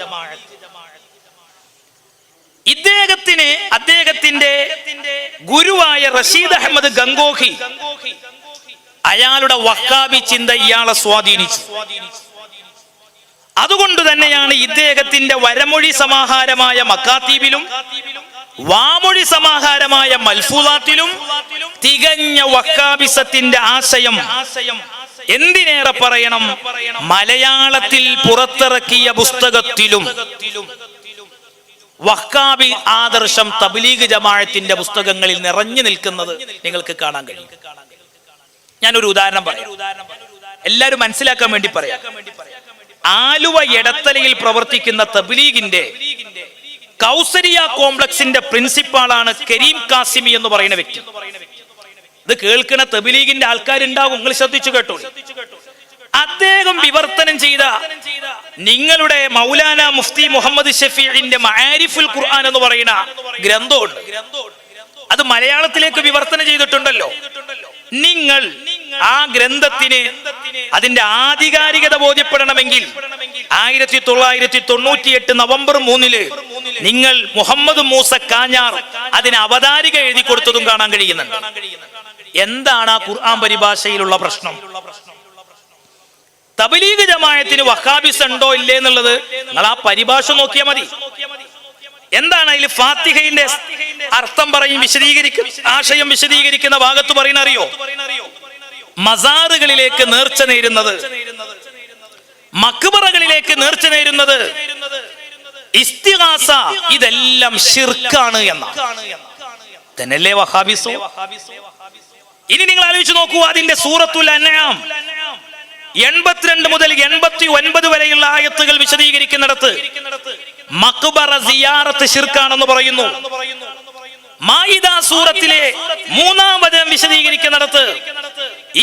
അദ്ദേഹത്തിന്റെ ഗുരുവായ റഷീദ് അഹമ്മദ് ഗംഗോഹി, അയാളുടെ വഹാബി ചിന്ത ഇയാളെ സ്വാധീനിച്ചു. അതുകൊണ്ട് തന്നെയാണ് ഇദ്ദേഹത്തിന്റെ വരമൊഴി സമാഹാരമായ മക്കാത്തീബിലും വാമൊഴി സമാഹാരമായ മൽഫൂലാത്തിലും തികഞ്ഞ വഹാബിസത്തിന്റെ ആശയം, എന്തിനേറെ പറയണം, മലയാളത്തിൽ പുറത്തിറക്കിയ പുസ്തകത്തിലും വഹാബി ആദർശം തബ്ലീഗ് ജമാഅത്തിന്റെ പുസ്തകങ്ങളിൽ നിറഞ്ഞു നിൽക്കുന്നത് നിങ്ങൾക്ക് കാണാൻ കഴിയും. ഞാനൊരു ഉദാഹരണം പറയാം, എല്ലാവരും മനസ്സിലാക്കാൻ വേണ്ടി പറയാം. ആലുവ എടത്തലയിൽ പ്രവർത്തിക്കുന്ന തബ്ലീഗിന്റെ കൗസരിയ കോംപ്ലക്സിന്റെ പ്രിൻസിപ്പാളാണ് കരീം കാസിമി എന്ന് പറയുന്ന വ്യക്തി. ഇത് കേൾക്കുന്ന തബ്ലീഗിന്റെ ആൾക്കാരുണ്ടാവും, നിങ്ങൾ ശ്രദ്ധിച്ചു കേട്ടോ. അദ്ദേഹം വിവർത്തനം ചെയ്ത നിങ്ങളുടെ മൗലാന മുഫ്തി മുഹമ്മദ് ഷഫീഇന്റെ മആരിഫുൽ ഖുർആൻ എന്ന് പറയുന്ന ഗ്രന്ഥമുണ്ട്. അത് മലയാളത്തിലേക്ക് വിവർത്തനം ചെയ്തിട്ടുണ്ടല്ലോ. നിങ്ങൾ ആ ഗ്രന്ഥത്തിന് അതിന്റെ ആധികാരികത ബോധ്യപ്പെടണമെങ്കിൽ 1998 നവംബർ 3 നിങ്ങൾ മുഹമ്മദ് മൂസ കാഞ്ഞാർ അതിന് അവതാരിക എഴുതി കൊടുത്തതും കാണാൻ കഴിയുന്നുണ്ട്. എന്താണ് ആ ഖുർആൻ പരിഭാഷയിലുള്ള പ്രശ്നം? തബ്ലീഗ് ജമാഅത്തിന് വഹാബിസ് ഉണ്ടോ ഇല്ലേ എന്നുള്ളത് നിങ്ങൾ ആ പരിഭാഷ നോക്കിയാൽ മതി. എന്താണ് അതിൽ ഫാത്തിഹയുടെ അർത്ഥം പറയും, വിശദീകരിക്കും, ആശയം വിശദീകരിക്കുന്ന ഭാഗത്ത് പറയുന്ന അറിയോ? മസാറുകളിലേക്ക് നേർച്ച നേരുന്നത്, മക്ബറകളിലേക്ക് നേർച്ച നേരുന്നത്, ഇസ്തിഗാസ, ഇതെല്ലാം ശിർക്കാണ് എന്നാണ്. തന്നല്ലേ വഹാബിസോ? ഇനി നിങ്ങൾ ആലോചിച്ച് നോക്കൂ, അതിന്റെ സൂറത്തുൽ അൻആം 82 മുതൽ 89 വരെയുള്ള ആയത്തുകൾ വിശദീകരിക്കുന്നിടത്ത് മക്ബറ സിയാറത്ത് ശിർക്കാണെന്ന് പറയുന്നു. മാഇദ സൂറത്തിലെ 3-ാം വചനം വിശദീകരിക്കുന്നിടത്ത്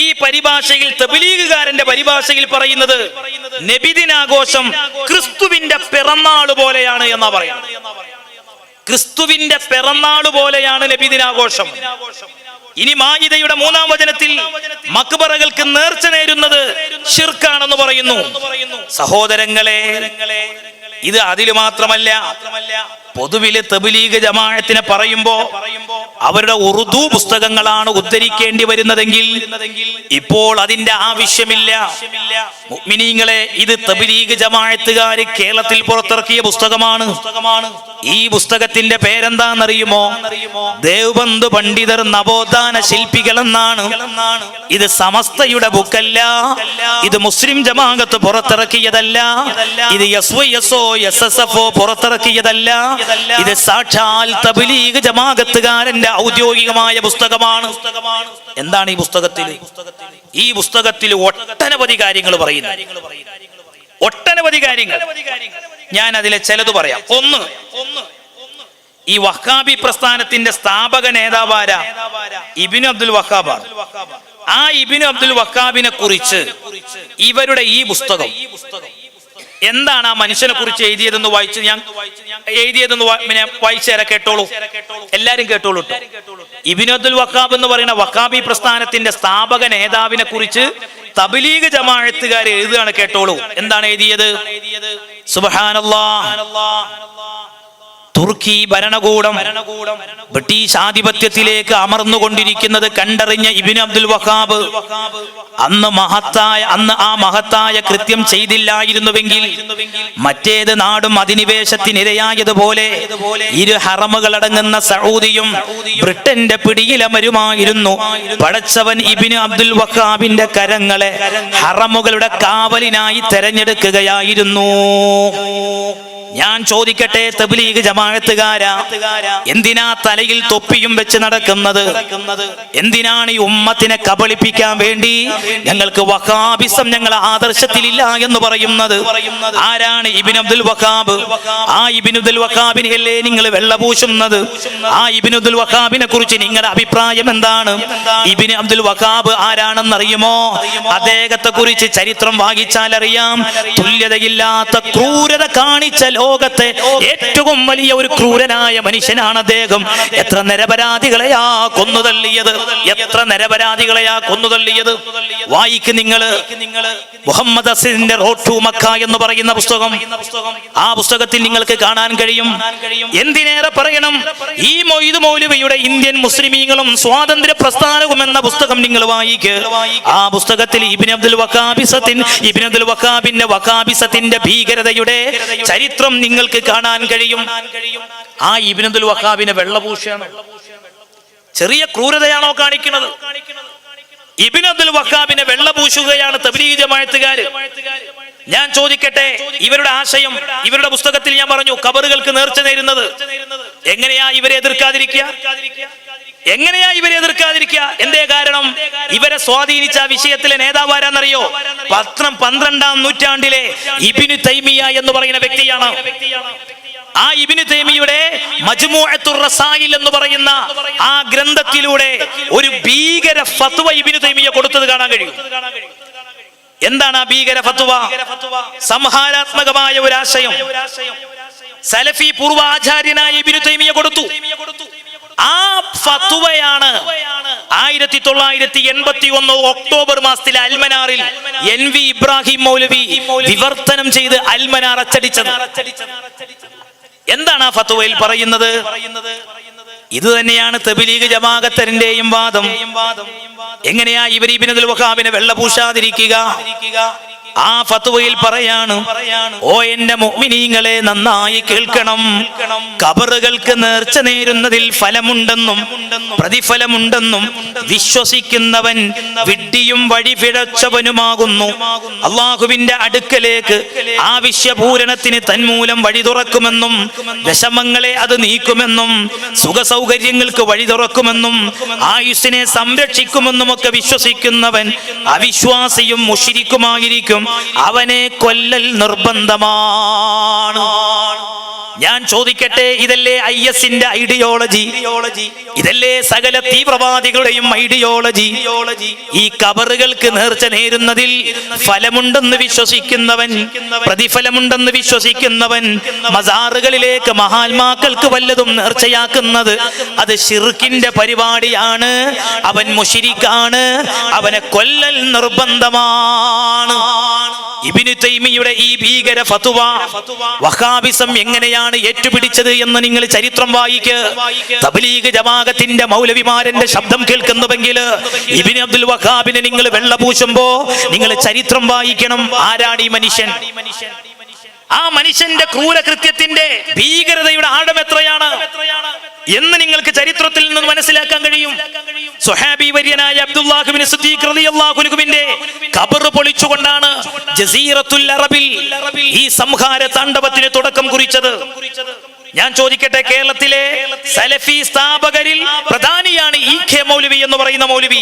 ഈ പരിഭാഷയിൽ തബ്ലീഗുകാരന്റെ പരിഭാഷയിൽ പറയുന്നത് നബിദിനാഘോഷം ക്രിസ്തുവിന്റെ പിറന്നാൾ പോലെയാണ് എന്നാ പറയുന്നത്. ക്രിസ്തുവിന്റെ പിറന്നാൾ പോലെയാണ് നബിദിനാഘോഷം. ഇനി മാഇദയുടെ 3-ാം വചനത്തിൽ മക്ബറകൾക്ക് നേർച്ച നേരുന്നത് ശിർക്കാണെന്ന് പറയുന്നു. സഹോദരങ്ങളെ, ഇത് അതില് മാത്രമല്ല, പൊതുവില് തബ്ലീഗ് ജമാഅത്തിനെ പറയുമ്പോ അവരുടെ ഉറുദു പുസ്തകങ്ങളാണ് ഉദ്ധരിക്കേണ്ടി വരുന്നതെങ്കിൽ ഇപ്പോൾ അതിന്റെ ആവശ്യമില്ല. മുഅ്മിനീങ്ങളെ, ഇത് തബ്ലീഗ് ജമാഅത്തുകാര് കേരളത്തിൽ പുറത്തിറക്കിയ പുസ്തകമാണ്. ഈ പുസ്തകത്തിന്റെ പേരെന്താണെന്നറിയുമോ? ദേവബന്ധു പണ്ഡിതർ നവോത്ഥാന ശില്പികൾ എന്നാണ്. ഇത് സമസ്തയുടെ ബുക്കല്ല, ഇത് മുസ്ലിം ജമാഅത്ത് പുറത്തിറക്കിയതല്ല, ഇത് SYSO SSFO പുറത്തിറക്കിയതല്ല, ഇത് സാക്ഷാൽ തബ്ലീഗ് ജമാഅത്തുകാരന്റെ ഔദ്യോഗികമായ പുസ്തകമാണ്. എന്താണ് ഈ പുസ്തകത്തിൽ? ഈ പുസ്തകത്തിൽ ഒട്ടനവധി കാര്യങ്ങൾ പറയുന്നു, ഒട്ടനവധി കാര്യങ്ങൾ. ഞാൻ അതിലെ ചിലത് പറയാം. ഒന്ന്, ഈ വഹാബി പ്രസ്ഥാനത്തിന്റെ സ്ഥാപക നേതാവാര ഇബ്നു അബ്ദുൽ വഹാബാണ്. ആ ഇബ്നു അബ്ദുൽ വഹാബിനെ കുറിച്ച് ഇവരുടെ ഈ പുസ്തകം എന്താണ് ആ മനുഷ്യനെ കുറിച്ച് എഴുതിയതെന്ന് വായിച്ചു തരാം, കേട്ടോളൂ, എല്ലാരും കേട്ടോളൂ. ഇബ്നു അബ്ദുൽ വഹാബ് എന്ന് പറയുന്ന വഹാബി പ്രസ്ഥാനത്തിന്റെ സ്ഥാപക നേതാവിനെ കുറിച്ച് തബ്ലീഗ് ജമാഅത്തുകാർ എഴുതുകയാണ്, കേട്ടോളൂ. എന്താണ് എഴുതിയത്? സുബ്ഹാനല്ലാഹ്, തുർക്കി ഭരണകൂടം ബ്രിട്ടീഷ് ആധിപത്യത്തിലേക്ക് അമർന്നുകൊണ്ടിരിക്കുന്നത് കണ്ടറിഞ്ഞ ഇബ്നു അബ്ദുൽ വഹാബ് അന്ന് ആ മഹത്തായ കൃത്യം ചെയ്തില്ലായിരുന്നുവെങ്കിൽ മറ്റേത് നാടും അധിനിവേശത്തിനിരയായതുപോലെ ഇരു ഹറമുകളടങ്ങുന്ന സൗദിയും ബ്രിട്ടന്റെ പിടിയിലമരുമായിരുന്നു. പടച്ചവൻ ഇബ്നു അബ്ദുൽ വഹാബിന്റെ കരങ്ങളെ ഹറമുകളുടെ കാവലിനായി തെരഞ്ഞെടുക്കുകയായിരുന്നു. ഞാൻ ചോദിക്കട്ടെ, തബ്ലീഗ് ജമാഅത്തുകാരാ, എന്തിനാ തലയിൽ തൊപ്പിയും വെച്ച് നടക്കുന്നത്? എന്തിനാണ് ഈ ഉമ്മത്തിനെ കബളിപ്പിക്കാൻ വേണ്ടി ഞങ്ങൾക്ക് വഹാബിസം ഞങ്ങളെ ആദർശത്തിലില്ല എന്ന് പറയുന്നത്? ആരാണ് ഇബ്നു അബ്ദുൽ വഹാബ്? ആ ഇബ്നു അബ്ദുൽ വഹാബിനെയല്ലേ നിങ്ങൾ വെള്ളപൂശുന്നത്? ആ ഇബ്നു അബ്ദുൽ വഹാബിനെ കുറിച്ച് നിങ്ങളുടെ അഭിപ്രായം എന്താണ്? ഇബ്നു അബ്ദുൽ വഹാബ് ആരാണെന്നറിയുമോ? അദ്ദേഹത്തെ കുറിച്ച് ചരിത്രം വായിച്ചാൽ അറിയാം. തുല്യതയില്ലാത്ത ക്രൂരത കാണിച്ച ലോകത്തെ ഏറ്റവും വലിയ ഒരു ക്രൂരനായ മനുഷ്യനാണ് അദ്ദേഹം. എത്ര നിരപരാധികളെയാ കൊന്നുതള്ളിയത്, എത്ര നിരപരാധികളെയാ കൊന്നുതള്ളിയത്. വായിക്ക് നിങ്ങൾ മുഹമ്മദ് അസീസിന്റെ റോഡ് ടു മക്ക എന്ന് പറയുന്ന പുസ്തകം. ആ പുസ്തകത്തിൽ നിങ്ങൾക്ക് കാണാൻ കഴിയും. എന്തിനേറെ പറയണം, ഈ മൊയ്ദ് മൗലവിയുടെ ഇന്ത്യൻ മുസ്ലിമീങ്ങളും സ്വാതന്ത്ര്യ പ്രസ്ഥാനവും എന്ന പുസ്തകം നിങ്ങൾ വായിക്ക്. ആ പുസ്തകത്തിൽ ഇബ്നു അബ്ദുൽ വഹാബിന്റെ വഹാബിസത്തിന്റെ ഭീകരതയുടെ ചരിത്രം നിങ്ങൾക്ക് കാണാൻ കഴിയും. ആ ഇബ്നു അബ്ദുൽ വഹാബിനെ വെള്ളപൂശാണ്, ചെറിയ ക്രൂരതയാണോ കാണിക്കുന്നത്? ഇബ്നു അബ്ദുൽ വഹാബിനെ വെള്ളപൂശുകയാണ് തബ്ലീഗ് ജമാഅത്തുകാര്. ഞാൻ ചോദിക്കട്ടെ, ഇവരുടെ ആശയം, ഇവരുടെ പുസ്തകത്തിൽ ഞാൻ പറഞ്ഞു ഖബറുകൾക്ക് നേർച്ച നേരുന്നത്. എങ്ങനെയാ ഇവരെ എതിർക്കാതിരിക്കുക? എന്തേ കാരണം? ഇവരെ സ്വാധീനിച്ച വിഷയത്തിലെ നേതാവ് ആരാന്നറിയോ? 12ാം നൂറ്റാണ്ടിലെ ഇബ്നു തൈമിയ എന്ന് പറയുന്ന വ്യക്തിയാണ്. ആ ഇബ്നു തൈമിയുടെ മജ്മൂഅത്തുർ റസായിൽ എന്ന് പറയുന്ന ആ ഗ്രന്ഥത്തിലൂടെ ഒരു ഭീകര ഫത്വ ഇബ്നു തൈമിയ കൊടുത്തത് കാണാൻ കഴിയും. എന്താണ് ആ ഭീകര ഫത്വ? സംഹാരാത്മകമായ ഒരു ആശയം സലഫി പൂർവാചാര്യനായ ഇബ്നു തൈമിയ കൊടുത്തു. ആ ഫത്വയാണ് 1981 ഒക്ടോബർ മാസത്തിലെ അൽമനാറിൽ NV ഇബ്രാഹിം മൗലവി വിവർത്തനം ചെയ്ത് അൽമനാർ അച്ചടിച്ചത്. എന്താണ് ആ ഫത്വയിൽ പറയുന്നത്? ഇത് തന്നെയാണ് തബ്ലീഗ് ജമാഅത്തിന്റെയും വാദം. എങ്ങനെയാ ഇവർ ഇബ്നു അബ്ദുൽ വഹാബിനെ വെള്ളപൂശാതിരിക്കുക? ആ ഫത്വയിൽ പറയാണ്, ഓ എന്റെ മുഅ്മിനീങ്ങളെ നന്നായി കേൾക്കണം, ഖബറുകൾക്ക് നേർച്ച നേരുന്നതിൽ ഫലമുണ്ടെന്നും പ്രതിഫലമുണ്ടെന്നും വിശ്വസിക്കുന്നവൻ വിഡ്ഢിയും വഴിപിഴച്ചവനുമാകുന്നു. അള്ളാഹുവിന്റെ അടുക്കലേക്ക് ആവശ്യപൂരണത്തിന് തന്മൂലം വഴി തുറക്കുമെന്നും വിഷമങ്ങളെ അത് നീക്കുമെന്നും സുഖസൗകര്യങ്ങൾക്ക് വഴി തുറക്കുമെന്നും ആയുസ്സിനെ സംരക്ഷിക്കുമെന്നും ഒക്കെ വിശ്വസിക്കുന്നവൻ അവിശ്വാസിയും മുശ്രിക്കുമായിരിക്കും. അവനെ കൊല്ലൽ നിർബന്ധമാണ്. ഞാൻ ചോദിക്കട്ടെ, ഇതല്ലേ IS-ന്റെ ഐഡിയോളജി? ഇതല്ലേ സകല തീവ്രവാദികളുടെയും ഐഡിയോളജി? ഈ ഖബറുകൾക്ക് നേർച്ച നേരുന്നതിൽ ഫലമുണ്ടെന്ന് വിശ്വസിക്കുന്നവൻ, പ്രതിഫലമുണ്ടെന്ന് വിശ്വസിക്കുന്നവൻ മസാറുകളിലേക്ക് മഹാത്മാക്കൾക്ക് വല്ലതും നേർച്ചയാക്കുന്നത് അത് ശിർക്കിന്റെ പരിപാടിയാണ്. അവൻ മുശ്രിക്കാണ്, അവനെ കൊല്ലൽ നിർബന്ധമാണ്. ഇബ്നു തൈമിയുടെ ഈ ഭീകര ഫത്വ വഹാബിസം എങ്ങനെയാണ് ഏറ്റുപിടിച്ചത് എന്ന് നിങ്ങൾ ചരിത്രം വായിക്ക്. തബ്ലീഗ് ജമാഅത്തിന്റെ മൗലവിമാരന്റെ ശബ്ദം കേൾക്കുന്നുവെങ്കിൽ ഇബ്നു അബ്ദുൽ വഹാബിനെ നിങ്ങൾ വെള്ളപൂശുമ്പോ നിങ്ങൾ ചരിത്രം വായിക്കണം. ആരാണ് ഈ മനുഷ്യൻ? ആ മനുഷ്യന്റെ ക്രൂരകൃത്യത്തിന്റെ ഭീകരതയുടെ ആഴം എത്രയാണ് എന്ന് നിങ്ങൾക്ക് ചരിത്രത്തിൽ നിന്ന് മനസ്സിലാക്കാൻ കഴിയും. സ്വഹാബി വര്യനായ അബ്ദുല്ലാഹ് ഇബ്നു സിദ്ദീഖ് റളിയല്ലാഹു അൻഹുവിന്റെ ഖബർ പൊളിച്ചുകൊണ്ടാണ് ജസീറത്തുൽ അറബിൽ ഈ സംഹാര താണ്ഡവത്തിന് തുടക്കം കുറിച്ചത്. ഞാൻ ചോദിക്കട്ടെ, കേരളത്തിലെ സലഫി സ്ഥാപകരിൽ പ്രധാനിയാണ് EK മൗലവി എന്ന് പറയുന്ന മൗലവി.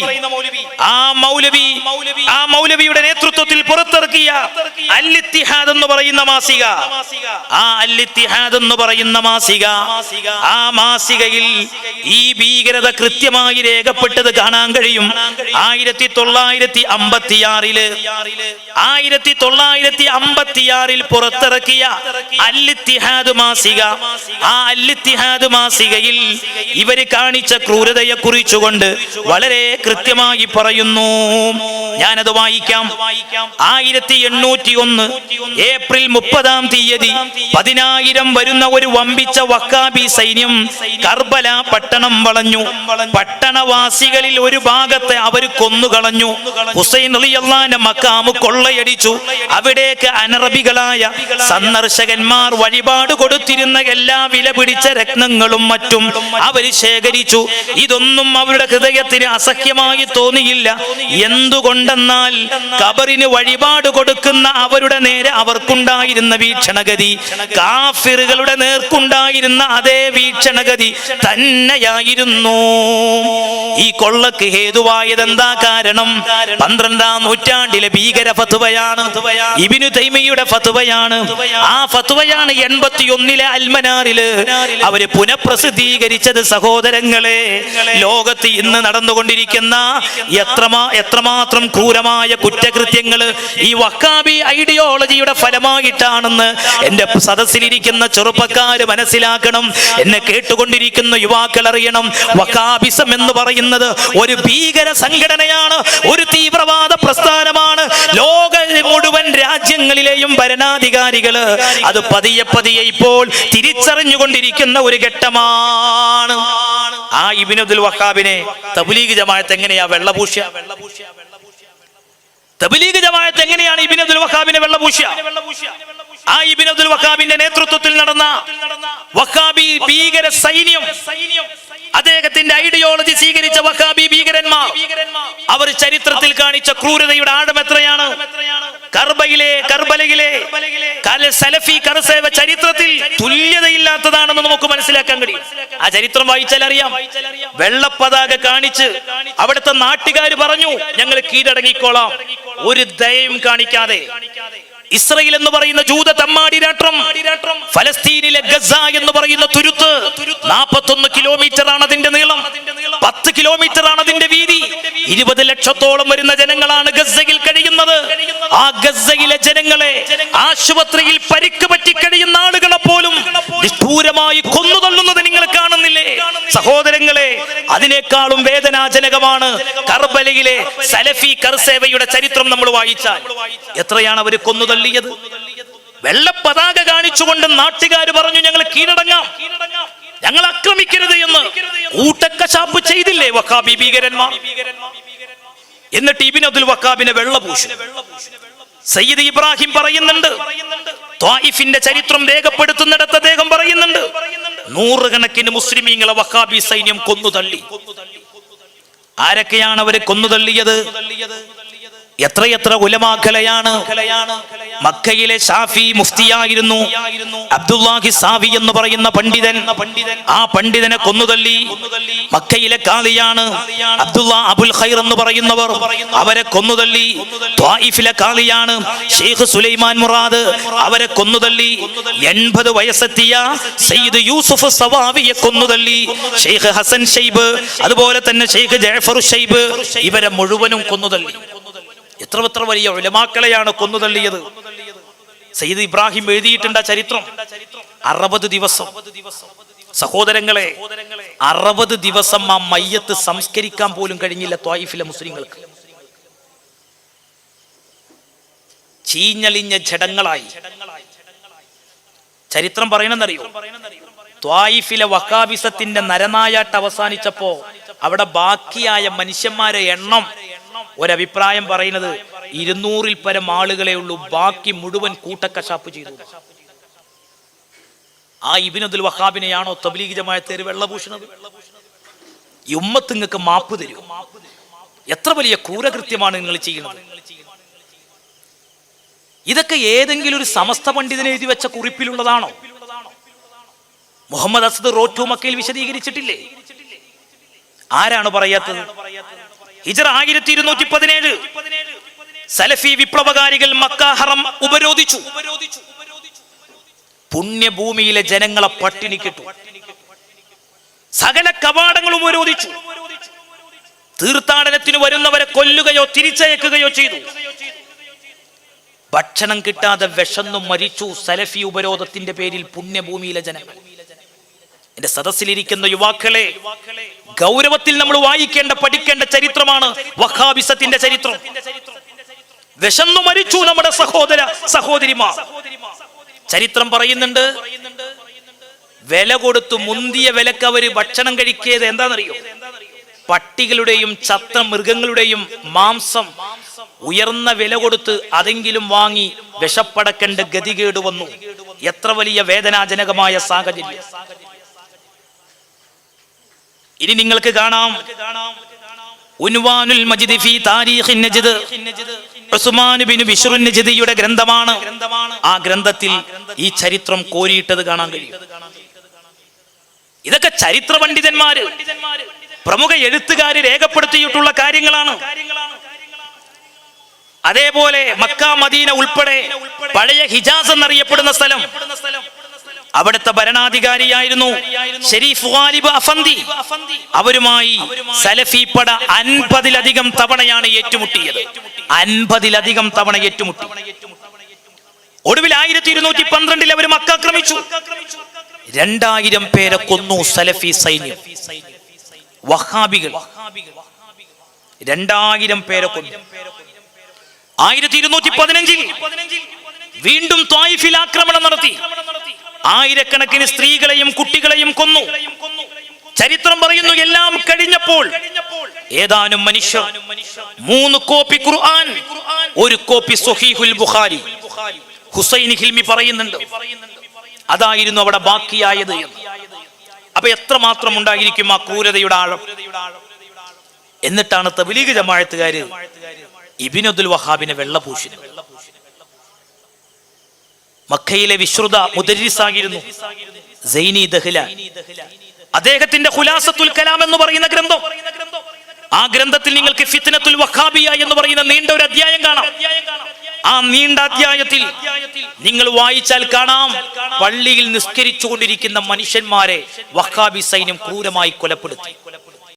ആ മൗലവിയുടെ നേതൃത്വത്തിൽ പുറത്തിറക്കിയ അൽ-ഇത്തിഹാദ് എന്ന് പറയുന്ന മാസിക, ആ മാസികയിൽ ഈ ഭീകരത കൃത്യമായി രേഖപ്പെട്ടത് കാണാൻ കഴിയും. 1956 പുറത്തിറക്കിയ അൽ-ഇത്തിഹാദ് മാസിക ആ അൽ-ഇത്തിഹാദ് മാസികയിൽ ഇവര് കാണിച്ച ക്രൂരതയെ കുറിച്ചുകൊണ്ട് വളരെ കൃത്യമായി പറയുന്നു. ഞാനത് വായിക്കാം. 1801 ഏപ്രിൽ 30-ാം തീയതി 10,000 വരുന്ന ഒരു വമ്പിച്ച വക്കാബി സൈന്യം കർബല പട്ടണം വളഞ്ഞു. പട്ടണവാസികളിൽ ഒരു ഭാഗത്തെ അവർ കൊന്നുകളഞ്ഞു. ഹുസൈൻ റളിയല്ലാഹു അൻഹു മക്കാമ് കൊള്ളയടിച്ചു. അവിടേക്ക് അനറബികളായ സന്ദർശകന്മാർ വഴിപാട് കൊടുത്തിരുന്ന എല്ലാ വില പിടിച്ച രത്നങ്ങളും മറ്റും അവർ ശേഖരിച്ചു. ഇതൊന്നും അവരുടെ ഹൃദയത്തിന് അസഹ്യമായി തോന്നിയില്ല. എന്തുകൊണ്ടെന്നാൽ ഖബറിന് വഴിപാട് കൊടുക്കുന്ന അവരുടെ നേരെ അവർക്കുണ്ടായിരുന്ന വീക്ഷണഗതി കാഫിറുകളുടെ നേർക്കുണ്ടായിരുന്ന അതേ വീക്ഷണഗതി തന്നെയായിരുന്നു. ഈ കൊള്ളക്ക് ഹേതുവായത് എന്താ കാരണം? 12-ാം നൂറ്റാണ്ടിലെ ഭീകര ഫത്വയാണ്, ഇബ്നു തൈമിയ്യയുടെ ഫത്വയാണ്. ആ ഫത്വയാണ് 81-ലെ അൽമനാറില് അവര് പുനഃപ്രസിദ്ധീകരിച്ചത്. സഹോദരങ്ങളെ, ലോകത്ത് ഇന്ന് നടന്നുകൊണ്ടിരിക്കുന്ന എത്രമാത്രം ക്രൂരമായ കുറ്റകൃത്യങ്ങൾ ഈ വക്കാബി ഐഡിയോളജിയുടെ ഫലമായിട്ടാണെന്ന് എന്റെ സദസ്സിലിരിക്കുന്ന ചെറുപ്പക്കാര് മനസ്സിലാക്കണം. എന്നെ കേട്ടുകൊണ്ടിരിക്കുന്ന യുവാക്കൾ അറിയണം, വക്കാബിസം എന്ന് പറയുന്നത് ഒരു ഭീകര സംഘടനയാണ്, ഒരു തീവ്രവാദ പ്രസ്ഥാനമാണ്. ലോക മുഴുവൻ രാജ്യങ്ങളിലെയും ഭരണാധികാരികള് അത് പതിയെ പതിയെ ഇപ്പോൾ തിരിച്ചറിഞ്ഞുകൊണ്ടിരിക്കുന്ന ഒരു ഘട്ടമാണ്. ആ ഇബ്നു അബ്ദുൽ വഹാബിനെ തബ്ലീഗ് ജമാഅത്ത് എങ്ങനെയാ വെള്ളപൂശ്യ? തബ്ലീഗ് ജമാഅത്ത് എങ്ങനെയാണ് ഇബ്നു അബ്ദുൽ വഹാബിനെ വെള്ളപൂശ്യ? ആ ഇബ്നു അബ്ദുൽ വഹാബിന്റെ നേതൃത്വത്തിൽ നടന്ന വഹാബി ഭീകര സൈന്യം, അദ്ദേഹത്തിന്റെ ഐഡിയോളജി സ്വീകരിച്ച വഹാബി ഭീകരന്മാർ, അവർ ചരിത്രത്തിൽ കാണിച്ച ക്രൂരതയുടെ ആഴം എത്രയാണ്? കർബലയിലെ സലഫി കർസേവ ചരിത്രത്തിൽ തുല്യതയില്ലാത്തതാണെന്ന് നമുക്ക് മനസ്സിലാക്കാൻ കഴിയും. ആ ചരിത്രം വായിച്ചാൽ അറിയാം. വെള്ളപ്പതാക കാണിച്ച് അവിടുത്തെ നാട്ടുകാർ പറഞ്ഞു, ഞങ്ങൾ കീഴടങ്ങിക്കോളാം. ഒരു ദയയും കാണിക്കാതെ ഇസ്രയേൽ എന്ന് പറയുന്ന ജൂത തമ്മാടി രാഷ്ട്രം, ഫലസ്തീനിലെ ഗസ എന്ന് പറയുന്ന തുരുത്ത് 41 കിലോമീറ്റർ ആണ് അതിന്റെ നീളം, 10 കിലോമീറ്റർ ആണ് അതിന്റെ വീതി. 20 ലക്ഷത്തോളം വരുന്ന ജനങ്ങളാണ് ഗസയിൽ കഴിയുന്നത്. ആ ഗസയിലെ ജനങ്ങളെ, ആശുപത്രിയിൽ പരിക്ക് പറ്റി കഴിയുന്ന ആളുകളെ പോലും നിഷ്ഠൂരമായി കൊന്നുതള്ളുന്നത് നിങ്ങൾ കാണുന്നില്ലേ സഹോദരങ്ങളെ? അതിനേക്കാളും വേദനാജനകമാണ് കർബലയിലെ സലഫി കർസേവയുടെ ചരിത്രം നമ്മൾ വായിച്ചാൽ. എത്രയാണ് അവർ കൊന്നുതള്ളിയത്? വെള്ളപ്പതാക കാണിച്ചുകൊണ്ട് നാട്ടുകാർ പറഞ്ഞു, ഞങ്ങൾ കീഴടങ്ങാം, ഞങ്ങൾ ആക്രമിക്കരുത് എന്ന്. കൂട്ടക്കശാപ്പ് ചെയ്തില്ലേ വഹാബി ഭീകരന്മാർ? എന്നിട്ട് ഇബ്നു അബ്ദുൽ വഹാബിനെ വെള്ളപൂശി. സയ്യിദ് ഇബ്രാഹിം പറയുന്നുണ്ട്, ത്വായിഫിന്റെ ചരിത്രം രേഖപ്പെടുത്തുന്നിടത്ത് അദ്ദേഹം പറയുന്നുണ്ട്, 100 കണക്കിന് മുസ്ലിമീങ്ങളെ വഹാബി സൈന്യം കൊന്നുതള്ളി. ആരൊക്കെയാണ് അവരെ കൊന്നുതള്ളിയത്? എത്രയെത്ര ഉലമാക്കളെയാണ്. മക്കയിലെ ഷാഫി മുഫ്തിയായിരുന്നു അബ്ദുല്ലാഹി സാവി എന്ന് പറയുന്ന പണ്ഡിതൻ. ആ പണ്ഡിതനെ കൊന്നുതള്ളി. മക്കയിലെ കാളിയാണ് അബ്ദുൽ ഖൈർ എന്ന് പറയുന്നവർ, അവരെ കൊന്നുതള്ളി. ത്വായിഫിലെ കാളിയാണ് ഷെയ്ഖ് സുലൈമാൻ മുറാദ്, അവരെ കൊന്നുതള്ളി. 80 വയസ്സെത്തിയ സയ്യിദ് യൂസുഫ് സവാവിയെ കൊന്നുതള്ളി. ഷെയ്ഖ് ഹസൻ ഷൈബ്, അതുപോലെ തന്നെ ഷെയ്ഖ് ജഅഫർ ഷൈബ്, ഇവരെ മുഴുവനും കൊന്നുതള്ളി. എത്ര വലിയ ഉലമാക്കളെയാണ് കൊന്നുതള്ളിയത്. സയ്യിദ് ഇബ്രാഹിം എഴുതിയിട്ടുണ്ട് ചരിത്രം. 60 ദിവസം സഹോദരങ്ങളെ, 60 ദിവസം ആ മയ്യത്ത് സംസ്കരിക്കാൻ പോലും കഴിഞ്ഞില്ല ത്വായിഫിലെ മുസ്ലിങ്ങൾക്ക്. ചീഞ്ഞളിഞ്ഞ ജഡങ്ങളായി. ചരിത്രം പറയണമെന്നറിയോ? ത്വായിഫിലെ വഹാബിസത്തിന്റെ നരനായാട്ട് അവസാനിച്ചപ്പോ അവിടെ ബാക്കിയായ മനുഷ്യന്മാരെ എണ്ണം, ഒരഭിപ്രായം പറയുന്നത് 200-ൽ പരം ആളുകളെ ഉള്ളൂ. ബാക്കി മുഴുവൻ കൂട്ടക്കശാപ്പ് ചെയ്തു. ആ ഇബ്നു അബ്ദുൽ വഹാബിനെയാണോ തബ്ലീഗ് ജമാഅത്ത് വെള്ളപൂശുന്നത്? ഈ ഉമ്മത്ത് നിങ്ങൾക്ക് മാപ്പ് തരും. എത്ര വലിയ ക്രൂരകൃത്യമാണ് നിങ്ങൾ ചെയ്യുന്നത്? ഇതൊക്കെ ഏതെങ്കിലും ഒരു സമസ്ത പണ്ഡിതനെ എഴുതി വെച്ച കുറിപ്പിലുള്ളതാണോ? മുഹമ്മദ് അസ്ദ് റോറ്റു മക്കയിൽ വിശദീകരിച്ചിട്ടില്ലേ? ആരാണ് പറയാത്തത്? ഹിജ്റ 1217 സലഫി വിപ്ലവകാരികൾ മക്ക ഹറം ഉപരോധിച്ചു. പുണ്യഭൂമിയിലെ ജനങ്ങളെ പട്ടിണിക്കിട്ടു. സകല കവാടങ്ങളും ഉപരോധിച്ചു. തീർത്ഥാടനത്തിന് വരുന്നവരെ കൊല്ലുകയോ തിരിച്ചയക്കുകയോ ചെയ്തു. ഭക്ഷണം കിട്ടാതെ വിശന്നു മരിച്ചു സലഫി ഉപരോധത്തിന്റെ പേരിൽ പുണ്യഭൂമിയിലെ ജനങ്ങൾ. എന്റെ സദസ്സിലിരിക്കുന്ന യുവാക്കളെ, ഗൗരവത്തിൽ നമ്മൾ വായിക്കേണ്ട പഠിക്കേണ്ട ചരിത്രമാണ് വഹാബിസത്തിന്റെ ചരിത്രം. വിശന്നു മരിച്ചു നമ്മുടെ സഹോദര സഹോദരിമാർ. ചരിത്രം പറയുന്നുണ്ട്, വില കൊടുത്തു മുന്തിയ വിലക്ക് അവര് ഭക്ഷണം കഴിക്കിയത് എന്താണെന്നറിയോ? പട്ടികളുടെയും ചത്ത മൃഗങ്ങളുടെയും മാംസം ഉയർന്ന വില കൊടുത്ത് അതെങ്കിലും വാങ്ങി വിശപ്പടക്കേണ്ട ഗതികേട് വന്നു. എത്ര വലിയ വേദനാജനകമായ സാഹചര്യം. ഇനി നിങ്ങൾക്ക് കാണാം, ഉൻവാനുൽ മജിദ് ഫീ താരീഖിൻ നജ്ദ്, ഉസ്മാൻ ബിൻ ബിശ്ർ നജ്ദിയുടെ ഗ്രന്ഥമാണ്. ആ ഗ്രന്ഥത്തിൽ ഈ ചരിത്രം കോരിയിട്ടത് കാണാൻ കഴിയും. ഇതൊക്കെ ചരിത്ര പണ്ഡിതന്മാര്, പ്രമുഖ എഴുത്തുകാര് രേഖപ്പെടുത്തിയിട്ടുള്ള കാര്യങ്ങളാണ്. അതേപോലെ മക്ക മദീന ഉൾപ്പെടെ പഴയ ഹിജാസ് എന്നറിയപ്പെടുന്ന സ്ഥലം, അവിടുത്തെ ഭരണാധികാരിയായിരുന്നു ഷെരീഫ് ഗാലിബ് അഫന്തി. അവരുമായി സലഫി പട 50-ലധികം തവണയാണ് ഏറ്റുമുട്ടിയത്. 50-ലധികം തവണ ഏറ്റുമുട്ടി. ഒടുവിൽ 1212 അവർ മക്ക ആക്രമിച്ചു. 2000 പേരെ കൊന്നു സലഫി സൈന്യം. വഹാബികൾ 2000 പേരെ കൊന്നു. 1215 വീണ്ടും ത്വായിഫിൽ ആക്രമണം നടത്തി. ആയിരക്കണക്കിന് സ്ത്രീകളെയും കുട്ടികളെയും കൊന്നു. ചരിത്രം പറയുന്നു, എല്ലാം കഴിഞ്ഞപ്പോൾ ഏതാനും മനുഷ്യർ 3 കോപ്പി ഖുർആൻ, 1 കോപ്പി സ്വഹീഹുൽ ബുഖാരി, ഹുസൈൻ ഹിൽമി പറയുന്നുണ്ട്, അതായിരുന്നു അവിടെ ബാക്കിയായത്. അപ്പൊ എത്രമാത്രം ഉണ്ടായിരിക്കും ആ ക്രൂരതയുടെ ആഴം. എന്നിട്ടാണ് തബ്ലീഗ് ജമാഅത്തുകാര് ഇബ്നു അബ്ദുൽ വഹാബിനെ വെള്ളപൂശിന്. മക്കയിലെ വിശ്രുത മുദരിസായിരുന്നു സൈനി ദഹ്ലാൻ. അദ്ദേഹത്തിന്റെ ഖുലാസത്തുൽ കലാം എന്ന് പറയുന്ന ഗ്രന്ഥം, ആ ഗ്രന്ഥത്തിൽ നിങ്ങൾക്ക് ഫിത്നത്തുൽ വഹാബിയ എന്ന് പറയുന്ന നീണ്ട ഒരു അധ്യായം കാണാം. ആ നീണ്ട അധ്യായത്തിൽ നിങ്ങൾ വായിച്ചാൽ കാണാം, പള്ളിയിൽ നിസ്കരിച്ചുകൊണ്ടിരിക്കുന്ന മനുഷ്യന്മാരെ വഹാബി സൈന്യം ക്രൂരമായി കൊലപ്പെടുത്തി.